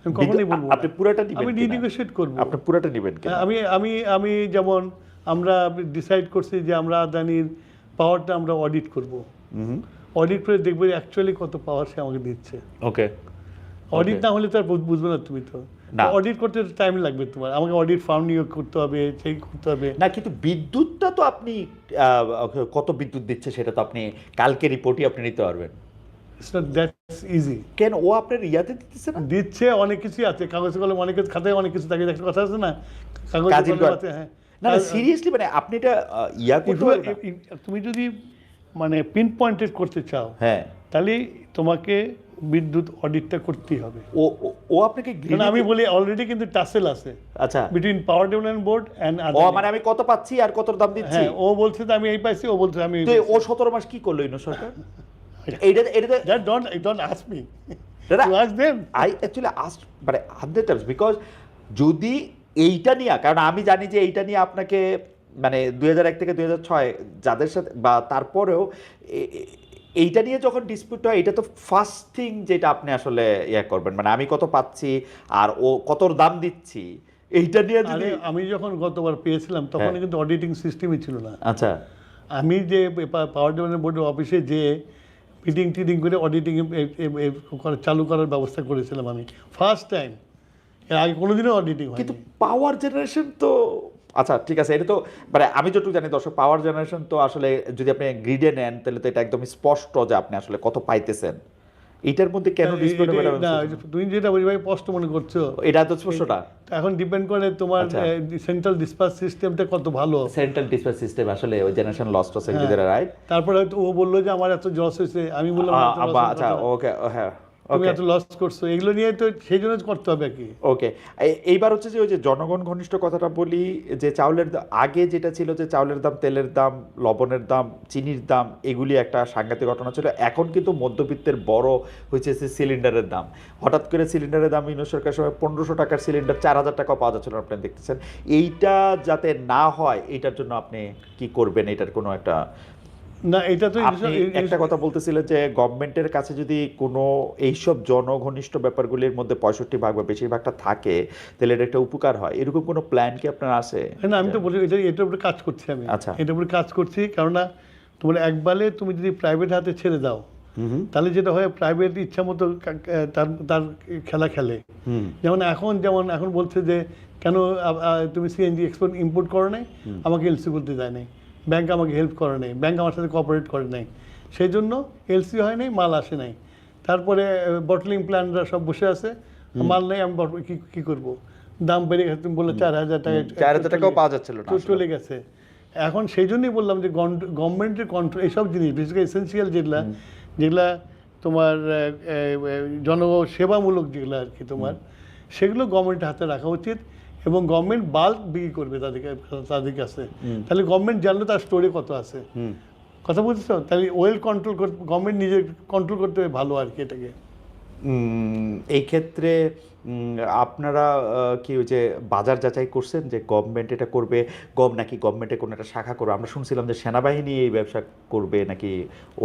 আমি কখনোই বলবো আপনি পুরাটা নেবেন আমি কিনা? রিনেগোশিয়েট করবো। আপনি পুরাটা নেবেন কিনা? আমি আমি আমি যেমন আমরা ডিসাইড করছি যে আমরা আদানির পাওয়ারটা আমরা অডিট করব। অডিট করে দেখবো অ্যাকচুয়ালি কত পাওয়ার সে আমাকে দিচ্ছে। ওকে, অডিট না হলে তো আর বুঝবে না তুমি তো। না। অডিট করতে টাইম লাগবে তোমার, আমাকে অডিট ফার্ম নিয়োগ করতে হবে, সেই করতে হবে। না কিন্তু বিদ্যুৎটা তো আপনি কত বিদ্যুৎ দিচ্ছে সেটা তো আপনি কালকে রিপোর্টই আপনি নিতে পারবেন। It's not that's easy. কেন ও আপনার ইয়াতে দিতেছে না? দিচ্ছে, অনেক কিছুই আছে, কাগজ কলম অনেক কিছু, খাতায় অনেক কিছু থাকে, একটা কথা আছে না, কাগজ কাজের কলম ঘর। আছে। হ্যাঁ, না না সিরিয়াসলি মানে আপনি এটা ইয়া করতে পারবেন না? তুমি যদি মানে পিন পয়েন্টেড করতে চাও, হ্যাঁ, তাহলে তোমাকে বিদ্যুৎ অডিটটা করতেই হবে। ও ও আপনাকে কারণ আমি বলি অলরেডি কিন্তু টাসেল আছে আচ্ছা, between power development board and ও মানে আমি কত পাচ্ছি আর কত দাম দিচ্ছি। হ্যাঁ, ও বলছে যে আমি এই পাইছি, ও বলছে আমি এই তো পাইছি। ও 17 মাস কি করলো ইনো সরকার? এইটা এটা That don't ask me. দাদা, You ask them. I actually ask মানে 100 টাইমস, বিকজ যদি এইটা নিয়ে, কারণ আমি জানি যে এইটা নিয়ে আপনাকে মানে 2001 থেকে 2006 যাদের সাথে বা তারপরেও এইটা নিয়ে যখন ডিসপিউট হয়, এটা তো ফার্স্ট থিং যেটা আপনি আসলে ইয়া করবেন, মানে আমি কত পাচ্ছি আর ও কত দাম দিচ্ছি, এইটা নিয়ে যদি। আরে আমি যখন গতবার পেয়েছিলাম তখন হ্যাঁ। কিন্তু অডিটিং সিস্টেমই ছিল না। আচ্ছা, আমি যে পাওয়ার ডেভেলপমেন্ট বোর্ডের অফিসে যে মিটিং টিটিং করে অডিটিং চালু করার ব্যবস্থা করেছিলাম আমি ফার্স্ট টাইম। এর আগে কোনোদিনও অডিটিং হয়। কিন্তু পাওয়ার জেনারেশন তো আচ্ছা ঠিক আছে, এটা তো মানে আমি যতটুকু জানি দর্শক, পাওয়ার জেনারেশন তো আসলে যদি আপনি গ্রিডে নেন তাহলে তো এটা একদমই স্পষ্ট যে আপনি আসলে কত পাইতেছেন। এটার মধ্যে কেন ডিসপিউট হবে? না, তুমি যেটা ভাই স্পষ্ট মনে করছো, এটা তো স্পষ্টটা এখন ডিপেন্ড করে তোমার আচ্ছা। সেন্ট্রাল ডিসপাস সিস্টেমটা কত ভালো। সেন্ট্রাল ডিসপ্যাচ সিস্টেম আসলে ওই জেনারেশন লস্ট হচ্ছে এগুলো, রাইট? তারপরে হয়তো ও বললো যে আমার এত লস হয়েছে, আমি বললাম আমার এত loss হওয়ার আচ্ছা, কথা না। ওকে, হ্যাঁ, তুমি ওকে, এত লস করছো, এগুলো নিয়ে তো সেই জন্য করতে হবে কি। ওকে। এইবার হচ্ছে যে ওই যে জনগণ ঘনিষ্ঠ কথাটা বলি, যে চাউলের আগে যেটা ছিল যে চাউলের দাম, তেলের দাম, লবণের দাম, চিনির দাম, এগুলি একটা সাংঘাতিক ঘটনা ছিল। এখন কিন্তু মধ্যবিত্তের বড় হয়েছে সিলিন্ডারের দাম। হঠাৎ করে সিলিন্ডারের দাম ইউনিট সরকারের সময় 1500 টাকার সিলিন্ডার 4000 টাকা পাওয়া যাচ্ছিল, আপনি দেখতেছেন। এইটা যাতে না হয় এইটার জন্য আপনি কি করবেন? এটার কোনো একটা না, এটা তো আপনি একটা কথা বলতেছিলেন যে গভর্নমেন্টের কাছে যদি কোনো এইসব জনঘনিষ্ঠ ব্যাপারগুলির মধ্যে 65 ভাগ বা বেশিরভাগটা থাকে, তাহলে এটা একটা উপকার হয়। এরকম কোনো প্ল্যান কি আপনার আছে? না, আমি তো বলি এটার উপরে কাজ করছি আমি। আচ্ছা। এটার উপরে কাজ করছি, কেননা তোমার একবারে তুমি যদি প্রাইভেট হাতে ছেড়ে দাও, তাহলে যেটা হয় প্রাইভেট ইচ্ছা মতো তার তার খেলা খেলে। যেমন এখন বলছে যে কেন তুমি সিএনজি এক্সপোর্ট ইম্পোর্ট করো নাই, আমাকে এলসি করতে দেয় নাই, ব্যাংক আমাকে হেল্প করে নাই, ব্যাংক আমার সাথে কোঅপারেট করে নাই, সেই জন্য এলসি হয় নাই, মাল আসে নাই। তারপরে বটলিং প্ল্যানরা সব বসে আছে, মাল নেই, আমি কি করব, দাম বেড়ে গেছে, তুমি বললে 4000 টাকা, 4000 টাকাও পাওয়া যাচ্ছিল না আসলে। চলে গেছে। এখন সেই জন্যই বললাম যে গভর্নমেন্টের কন্ট্রোল এইসব জিনিস, বিশেষ করে এসেন্সিয়াল যেগুলা তোমার জনসেবামূলক যেগুলো আর কি তোমার, সেগুলো গভর্নমেন্টের হাতে রাখা উচিত, এবং গভর্নমেন্ট বাল্ক বিক্রি করবে তাদের কাছে। তাহলে গভর্নমেন্ট জানলে তার স্টোরে কত আছে, কথা বুঝছো? তাহলে ওয়েল কন্ট্রোল করতে গভর্নমেন্ট নিজে কন্ট্রোল করতে ভালো আর কি এটাকে। এই ক্ষেত্রে আপনারা কি ওই যে বাজার যাচাই করছেন যে গভর্নমেন্ট এটা করবে, নাকি গভর্নমেন্টের কোনো একটা শাখা করবে? আমরা শুনছিলাম যে সেনাবাহিনী এই ব্যবসা করবে, নাকি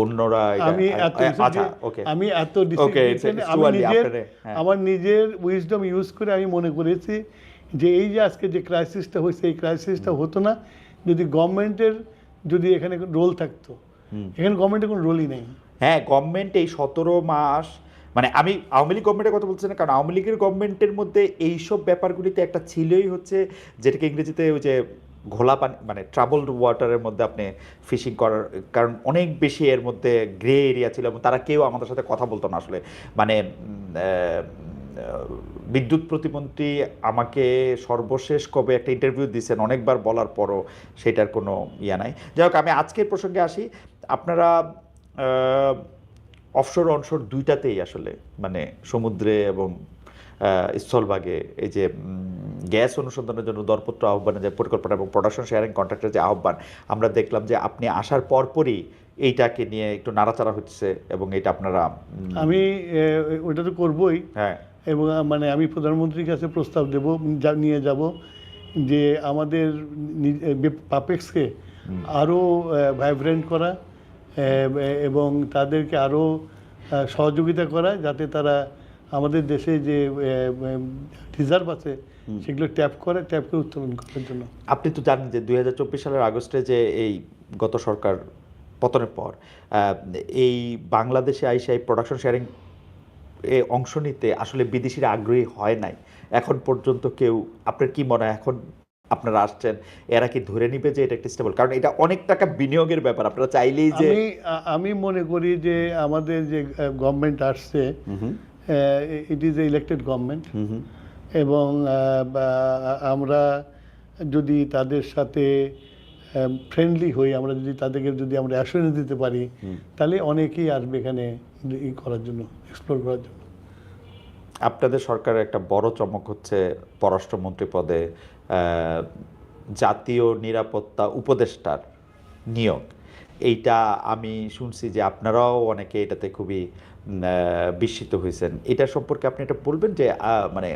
অন্যরা? আমি এত আমার নিজের উইজডম ইউজ করে আমি মনে করেছি যে এই যে আজকে যে ক্রাইসিসটা হয়েছে, এই ক্রাইসিসটা হতো না যদি গভর্নমেন্টের যদি এখানে রোল থাকতো। এখানে গভর্নমেন্টের কোনো রোলই নেই। হ্যাঁ, গভর্নমেন্ট এই 17 মাস, মানে আমি আওয়ামী লীগ গভর্নমেন্টের কথা বলছি না, কারণ আওয়ামী লীগের গভর্নমেন্টের মধ্যে এইসব ব্যাপারগুলিতে একটা ছিলই হচ্ছে যেটাকে ইংরেজিতে ওই যে ঘোলা পানি, মানে ট্রাবলড ওয়াটারের মধ্যে আপনি ফিশিং করার, কারণ অনেক বেশি এর মধ্যে গ্রে এরিয়া ছিল এবং তারা কেউ আমাদের সাথে কথা বলতো না আসলে। মানে বিদ্যুৎ প্রতিমন্ত্রী আমাকে সর্বশেষ কবে একটা ইন্টারভিউ দিয়েছেন, অনেকবার বলার পরও সেটার কোনো ইয়া নাই। যাই হোক, আমি আজকের প্রসঙ্গে আসি। আপনারা অফশোর অনশোর দুইটাতেই আসলে মানে সমুদ্রে এবং স্থলভাগে এই যে গ্যাস অনুসন্ধানের জন্য দরপত্র আহ্বানে যে পরিকল্পনা এবং প্রোডাকশন শেয়ারিং কন্ট্রাক্টের যে আহ্বান, আমরা দেখলাম যে আপনি আসার পরপরই এইটাকে নিয়ে একটু নাড়াচাড়া হচ্ছে এবং এটা আপনারা আমি ওটা তো করবই, হ্যাঁ এবং মানে আমি প্রধানমন্ত্রীর কাছে প্রস্তাব দেব, নিয়ে যাব যে আমাদের পাপেক্সকে আরও ভাইব্রেন্ট করা এবং তাদেরকে আরও সহযোগিতা করা, যাতে তারা আমাদের দেশে যে রিজার্ভ আছে সেগুলো ট্যাপ করে উত্তোলন করার জন্য। আপনি তো জানেন যে 2024 সালের আগস্টে যে এই গত সরকার পতনের পর এই বাংলাদেশে আইসা এই প্রোডাকশন শেয়ারিং এ অংশ নিতে আসলে বিদেশিরা আগ্রহী হয় নাই এখন পর্যন্ত কেউ। আপনার কি মনে হয় এখন আপনারা আসছেন এরা কি ধরে নিবে যে এটা একটা স্টেবল? কারণ এটা অনেক টাকা বিনিয়োগের ব্যাপার, আপনারা চাইলেই যে আমি মনে করি যে আমাদের যে গভর্নমেন্ট আসছে, it is a elected government, এবং আমরা যদি তাদের সাথে ফ্রেন্ডলি হই, আমরা যদি তাদেরকে আমরা অ্যাসুরেন্স দিতে পারি, তাহলে অনেকেই আসবে এখানে করার জন্য, এক্সপ্লোর করার জন্য। আপনাদের সরকারের একটা বড় চমক হচ্ছে পররাষ্ট্রমন্ত্রী পদে জাতীয় নিরাপত্তা উপদেষ্টার নিয়োগ। এইটা আমি শুনছি যে আপনারাও অনেকে এটাতে খুবই বিস্মিত হয়েছেন। এটা সম্পর্কে আপনি এটা বলবেন যে মানে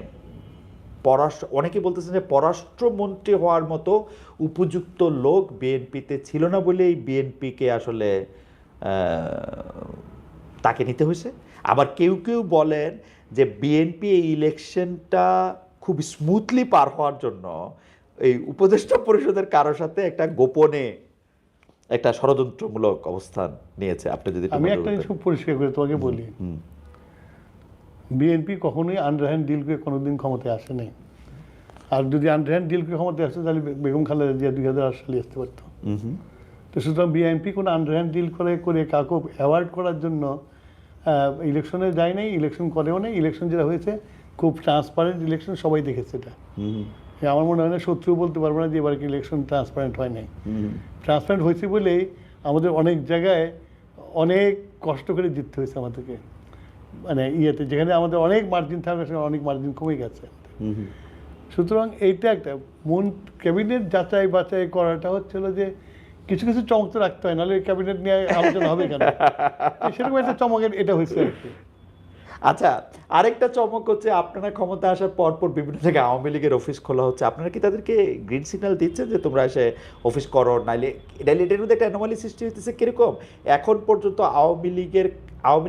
অনেকে বলতেছেন যে পররাষ্ট্রমন্ত্রী হওয়ার মতো উপযুক্ত লোক বিএনপিতে ছিল না বলেই বিএনপিকে আসলে তাকে নিতে হয়েছে। আবার কেউ কেউ বলেন যে বিএনপি এই ইলেকশনটা খুব স্মুথলি পার হওয়ার জন্য এই উপদেষ্টা পরিষদের কারোর সাথে একটা গোপনে একটা ষড়যন্ত্রমূলক অবস্থান নিয়েছে। আপনি যদি আমি একটা জিনিস খুব পরিষ্কার করে তোমাকে বলি, বিএনপি কখনোই আন্ডারহ্যান্ড ডিল করে কোনোদিন ক্ষমতায় আসে নাই। আর যদি আন্ডারহ্যান্ড ডিল করে ক্ষমতায় আসতো তাহলে বেগম খালেদা জিয়া 2008 সালে আসতে পারতো। তো সুতরাং বিএনপি কোনো আন্ডারহ্যান্ড ডিল করে কাউকে অ্যাওয়ার্ড করার জন্য ইলেকশনে যায় নাই, ইলেকশন করেও নাই। ইলেকশন যেটা হয়েছে খুব ট্রান্সপারেন্ট ইলেকশন, সবাই দেখেছে এটা। আমার মনে হয় না শত্রু বলতে পারবো না যে এবার কি ইলেকশন ট্রান্সপারেন্ট হয় নাই। ট্রান্সপারেন্ট হয়েছে বলেই আমাদের অনেক জায়গায় অনেক কষ্ট করে জিততে হয়েছে আমাদেরকে, মানে ইয়েতে যেখানে আমাদের অনেক মার্জিন থাকবে সেখানে অনেক মার্জিন কমে গেছে। সুতরাং এইটা একটা ক্যাবিনেট যাচাই বাছাই করাটা হচ্ছিল যে কিছু কিছু চমক তো রাখতে হয়, নাহলে ক্যাবিনেট নিয়ে আলোচনা হবে কেন? সেরকম একটা চমকের এটা হয়েছে আর কি। আচ্ছা, আরেকটা চমক হচ্ছে আপনারা ক্ষমতা আসার পরপর বিভিন্ন জায়গায় আওয়ামী লীগের অফিস খোলা হচ্ছে। আপনারা কি তাদেরকে গ্রিন সিগন্যাল দিচ্ছেন যে তোমরা এসে অফিস করো, নাইলে এটার মধ্যে একটা অ্যানোমালি সৃষ্টি হইতেছে? কিরকম এখন পর্যন্ত আওয়ামী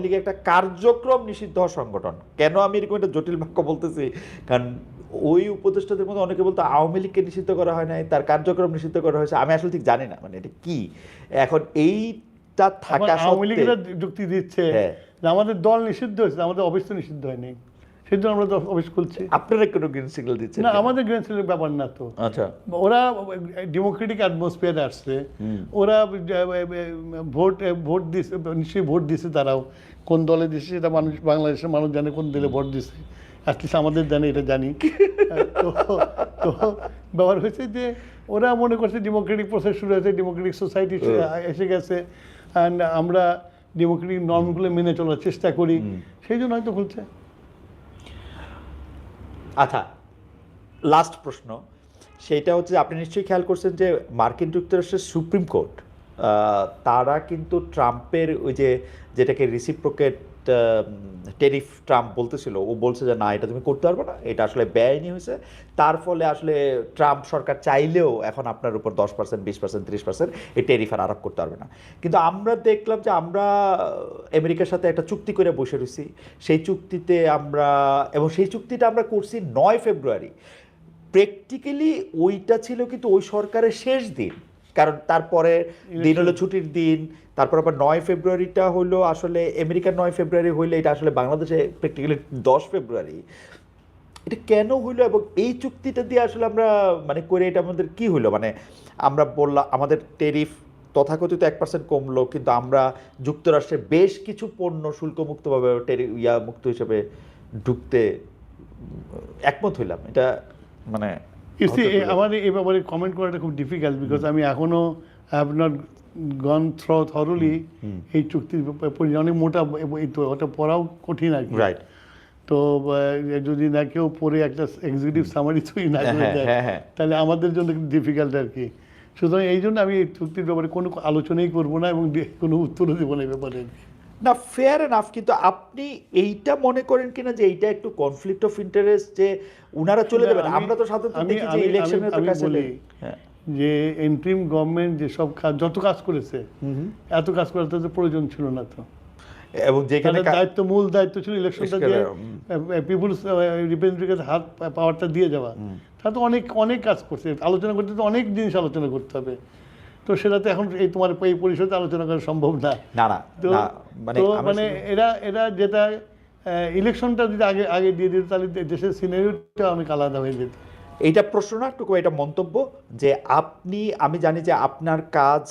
লীগের একটা কার্যক্রম নিষিদ্ধ হওয়ার সংগঠন। কেন আমি এরকম একটা জটিল বাক্য বলতেছি? কারণ ওই উপদেষ্টাদের মধ্যে অনেকে বলতো আওয়ামী লীগকে নিষিদ্ধ করা হয় নাই, তার কার্যক্রম নিষিদ্ধ করা হয়েছে। আমি আসলে ঠিক জানি না মানে এটা কি। এখন এইটা থাকা আওয়ামী লীগেরা যুক্তি দিচ্ছে যে আমাদের দল নিষিদ্ধ হয়েছে, আমাদের অফিস তো নিষিদ্ধ হয়নি, সেই জন্য আমরা অফিস খুলছি। আপনারা কোনো গ্রিন সিগন্যাল দিচ্ছেন না? আমাদের গ্রিন সিগন্যাল ব্যাপার না তো। আচ্ছা, ওরা ডেমোক্রেটিক অ্যাটমসফিয়ারে আসছে, ওরা ভোট দিচ্ছে, নিশ্চয়ই ভোট দিচ্ছে। তারাও কোন দলে দিচ্ছে সেটা বাংলাদেশের মানুষ জানে, কোন দলে ভোট দিচ্ছে। অ্যাটলিস্ট আমাদের জানে, এটা জানি। তো ব্যাপার হয়েছে যে ওরা মনে করছে ডেমোক্রেটিক প্রসেস শুরু হয়েছে, ডেমোক্রেটিক সোসাইটি এসে গেছে, অ্যান্ড আমরা ডেমোক্রেটিক নর্মগুলো মেনে চলার চেষ্টা করি, সেই জন্য হয়তো খুলছে। আচ্ছা, লাস্ট প্রশ্ন, সেইটা হচ্ছে আপনি নিশ্চয়ই খেয়াল করছেন যে মার্কিন যুক্তরাষ্ট্রের সুপ্রিম কোর্ট তারা কিন্তু ট্রাম্পের ওই যে যেটাকে রিসিপ্রোকেট টেরিফ ট্রাম্প বলতেছিল, ও বলছে যে না এটা তুমি করতে পারবে না, এটা আসলে বেআইনি হয়েছে। তার ফলে আসলে ট্রাম্প সরকার চাইলেও এখন আপনার উপর 10%, 20%, 30% এই টেরিফ আর আরোপ করতে পারবে না। কিন্তু আমরা দেখলাম যে আমরা আমেরিকার সাথে একটা চুক্তি করে বসে রয়েছি, সেই চুক্তিতে এবং সেই চুক্তিটা আমরা করছি 9 ফেব্রুয়ারি। প্র্যাকটিক্যালি ওইটা ছিল কিন্তু ওই সরকারের শেষ দিন, কারণ তারপরে দিন হলো ছুটির দিন। তারপর আবার 9 ফেব্রুয়ারিটা হলো আসলে আমেরিকার 9 ফেব্রুয়ারি হইলে এটা আসলে বাংলাদেশে প্র্যাকটিক্যালি 10 ফেব্রুয়ারি। এটা কেন হইলো এবং এই চুক্তিটা দিয়ে আসলে আমরা মানে করে এটা আমাদের কি হইলো? মানে আমরা বললাম আমাদের টেরিফ তথাকথিত 1% কমলো, কিন্তু আমরা যুক্তরাষ্ট্রে বেশ কিছু পণ্য শুল্কমুক্তভাবে মুক্ত হিসেবে ঢুকতে একমত হইলাম। এটা মানে আমার এই ব্যাপারে কমেন্ট করাটা খুব ডিফিকাল্ট, বিকজ আমি এখনও I have not gone thoroughly এই চুক্তির অনেক মোটা, এই তো ওটা পড়াও কঠিন আর কি। রাইট। তো যদি না কেউ পড়ে একটা এক্সিকিউটিভ সামারি তৈরি না করে দেয়, তাহলে আমাদের জন্য ডিফিকাল্ট আর কি। সুতরাং এই জন্য আমি এই চুক্তির ব্যাপারে কোনো আলোচনাই করবো না এবং কোনো উত্তরও দেবো না এই ব্যাপারে আর কি। না, ফেয়ার এনাফ, কিন্তু আপনি এইটা মনে করেন কিনা যে এইটা একটু কনফ্লিক্ট অফ ইন্টারেস্ট, যে উনারা চলে যাবেন? আমরা তো সাধারণত দেখি যে ইলেকশনের তো কাছে যে ইন্টারিম গভর্নমেন্ট যে সব কাজ, যত কাজ করেছে, এত কাজ করার তো প্রয়োজন ছিল না তো। এবং যেখানে দায়িত্ব, মূল দায়িত্ব ছিল ইলেকশনটা দিয়ে পিপুলস রিপ্রেজেন্টেটিভের হাত পাওয়ারটা দিয়ে যাওয়া। তারা তো অনেক অনেক কাজ করছে, আলোচনা করতে তো অনেক জিনিস আলোচনা করতে হবে। তো সেটা তো এখন এই তোমার এই পরিষদে আলোচনা করা সম্ভব না। তো মানে এরা যেটা ইলেকশনটা যদি আগে দিয়ে দিত, তাহলে দেশের সিনারিওটা অনেক আলাদা হয়ে যেত। এইটা প্রশ্ন না, টুকু এটা মন্তব্য যে আমি জানি যে আপনার কাজ,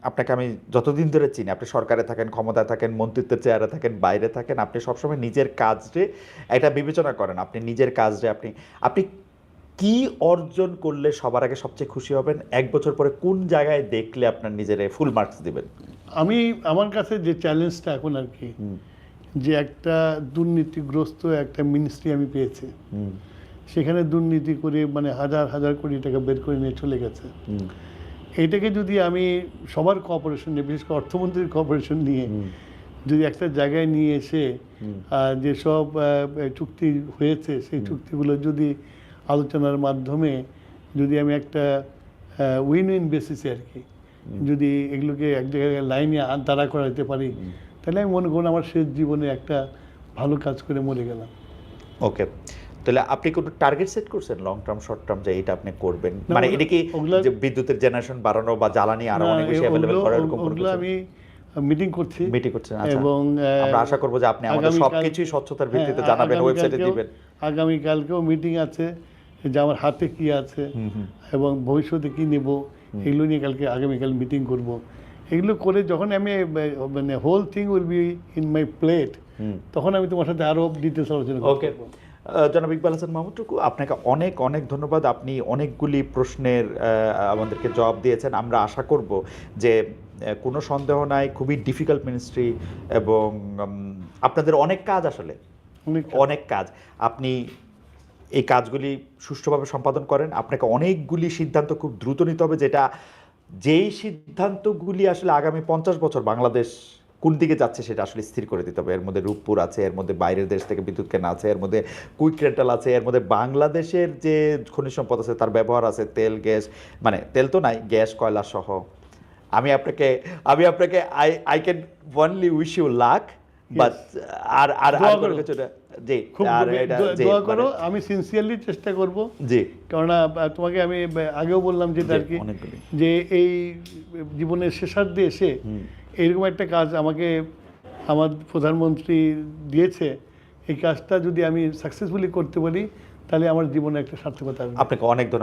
আপনাকে আমি যতদিন ধরে চিনি, আপনি সরকারে থাকেন, ক্ষমতায় থাকেন, মন্ত্রিত্বের চেয়ারে থাকেন, বাইরে থাকেন, আপনি সবসময় নিজের কাজে এটা বিবেচনা করেন। আপনি নিজের কাজে আপনি কি অর্জন করলে সবার আগে সবচেয়ে খুশি হবেন? 1 বছর পরে কোন জায়গায় দেখলে আপনার নিজের ফুল মার্কস দিবেন? আমার কাছে যে চ্যালেঞ্জটা এখন আর কি, যে একটা দুর্নীতিগ্রস্ত একটা মিনিস্ট্রি আমি পেয়েছি, সেখানে দুর্নীতি করে মানে হাজার হাজার কোটি টাকা বের করে নিয়ে চলে গেছে। এইটাকে যদি আমি সবার কোঅপারেশন নিয়ে, বিশেষ করে অর্থমন্ত্রীর কোঅপারেশন নিয়ে যদি একটা জায়গায় নিয়ে এসে যেসব চুক্তি হয়েছে সেই চুক্তিগুলো যদি আলোচনার মাধ্যমে যদি আমি একটা উইন উইন বেসিসে আর কি যদি এগুলোকে এক জায়গায় লাইনে দাঁড়া করাতে পারি, তাহলে আমি মনে করুন আমার শেষ জীবনে একটা ভালো কাজ করে মরে গেলাম। ওকে, তাহলে আপনি কোনো টার্গেট সেট করছেন লং টার্ম, শর্ট টার্ম, যে এটা আপনি করবেন? মানে এটা কি যে বিদ্যুতের জেনারেশন বাড়ানো বা জ্বালানি আরো অনেক বেশি अवेलेबल করার এরকম কোনো কিছু? আমি মিটিং করছি। আচ্ছা, এবং আমরা আশা করব যে আপনি আমাদের সবকিছুই স্বচ্ছতার ভিত্তিতে জানাবেন, ওয়েবসাইটে দিবেন। আগামী কালকেও মিটিং আছে, যে আমার হাতে কি আছে এবং ভবিষ্যতে কি নেব, এগুলো নিয়ে আগামীকাল মিটিং করব। এগুলো করে যখন আমি মানে whole thing will be in my plate, তখন আমি তোমার সাথে আরো ডিটেলস আলোচনা করব। ওকে, জনাব ইকবাল হাসান মাহমুদ টুকু, আপনাকে অনেক অনেক ধন্যবাদ। আপনি অনেকগুলি প্রশ্নের আমাদেরকে জবাব দিয়েছেন। আমরা আশা করব যে কোনো সন্দেহ নাই, খুবই ডিফিকাল্ট মিনিস্ট্রি এবং আপনাদের অনেক কাজ, আসলে অনেক কাজ। আপনি এই কাজগুলি সুষ্ঠুভাবে সম্পাদন করেন। আপনাকে অনেকগুলি সিদ্ধান্ত খুব দ্রুত নিতে হবে, যেই সিদ্ধান্তগুলি আসলে আগামী 50 বছর বাংলাদেশ কোন দিকে যাচ্ছে সেটা আসলে স্থির করে দিতে হবে। এর মধ্যে রূপপুর আছে, এর মধ্যে বাইরের দেশ থেকে বিদ্যুৎ কেনা আছে, এর মধ্যে কুইক রেন্টাল আছে, এর মধ্যে বাংলাদেশের যে খনিজ সম্পদ আছে তার ব্যবহার আছে, তেল, গ্যাস, মানে তেল তো নাই, গ্যাস, কয়লা সহ। আমি আপনাকে I can only wish you luck, but আর কিছু না। জি, দোয়া করো, আমি সিনসিয়ারলি চেষ্টা করব। জি, কারণ তোমাকে আমি আগেও বললাম যেটা আর কি, যে এই জীবনের শেষার্ধে এসে এইরকম একটা কাজ আমাকে আমার প্রধানমন্ত্রী দিয়েছে। এই কাজটা যদি আমি সাকসেসফুলি করতে পারি, তাহলে আমার জীবনে একটা সার্থকতা। আপনাকে অনেক ধন্যবাদ।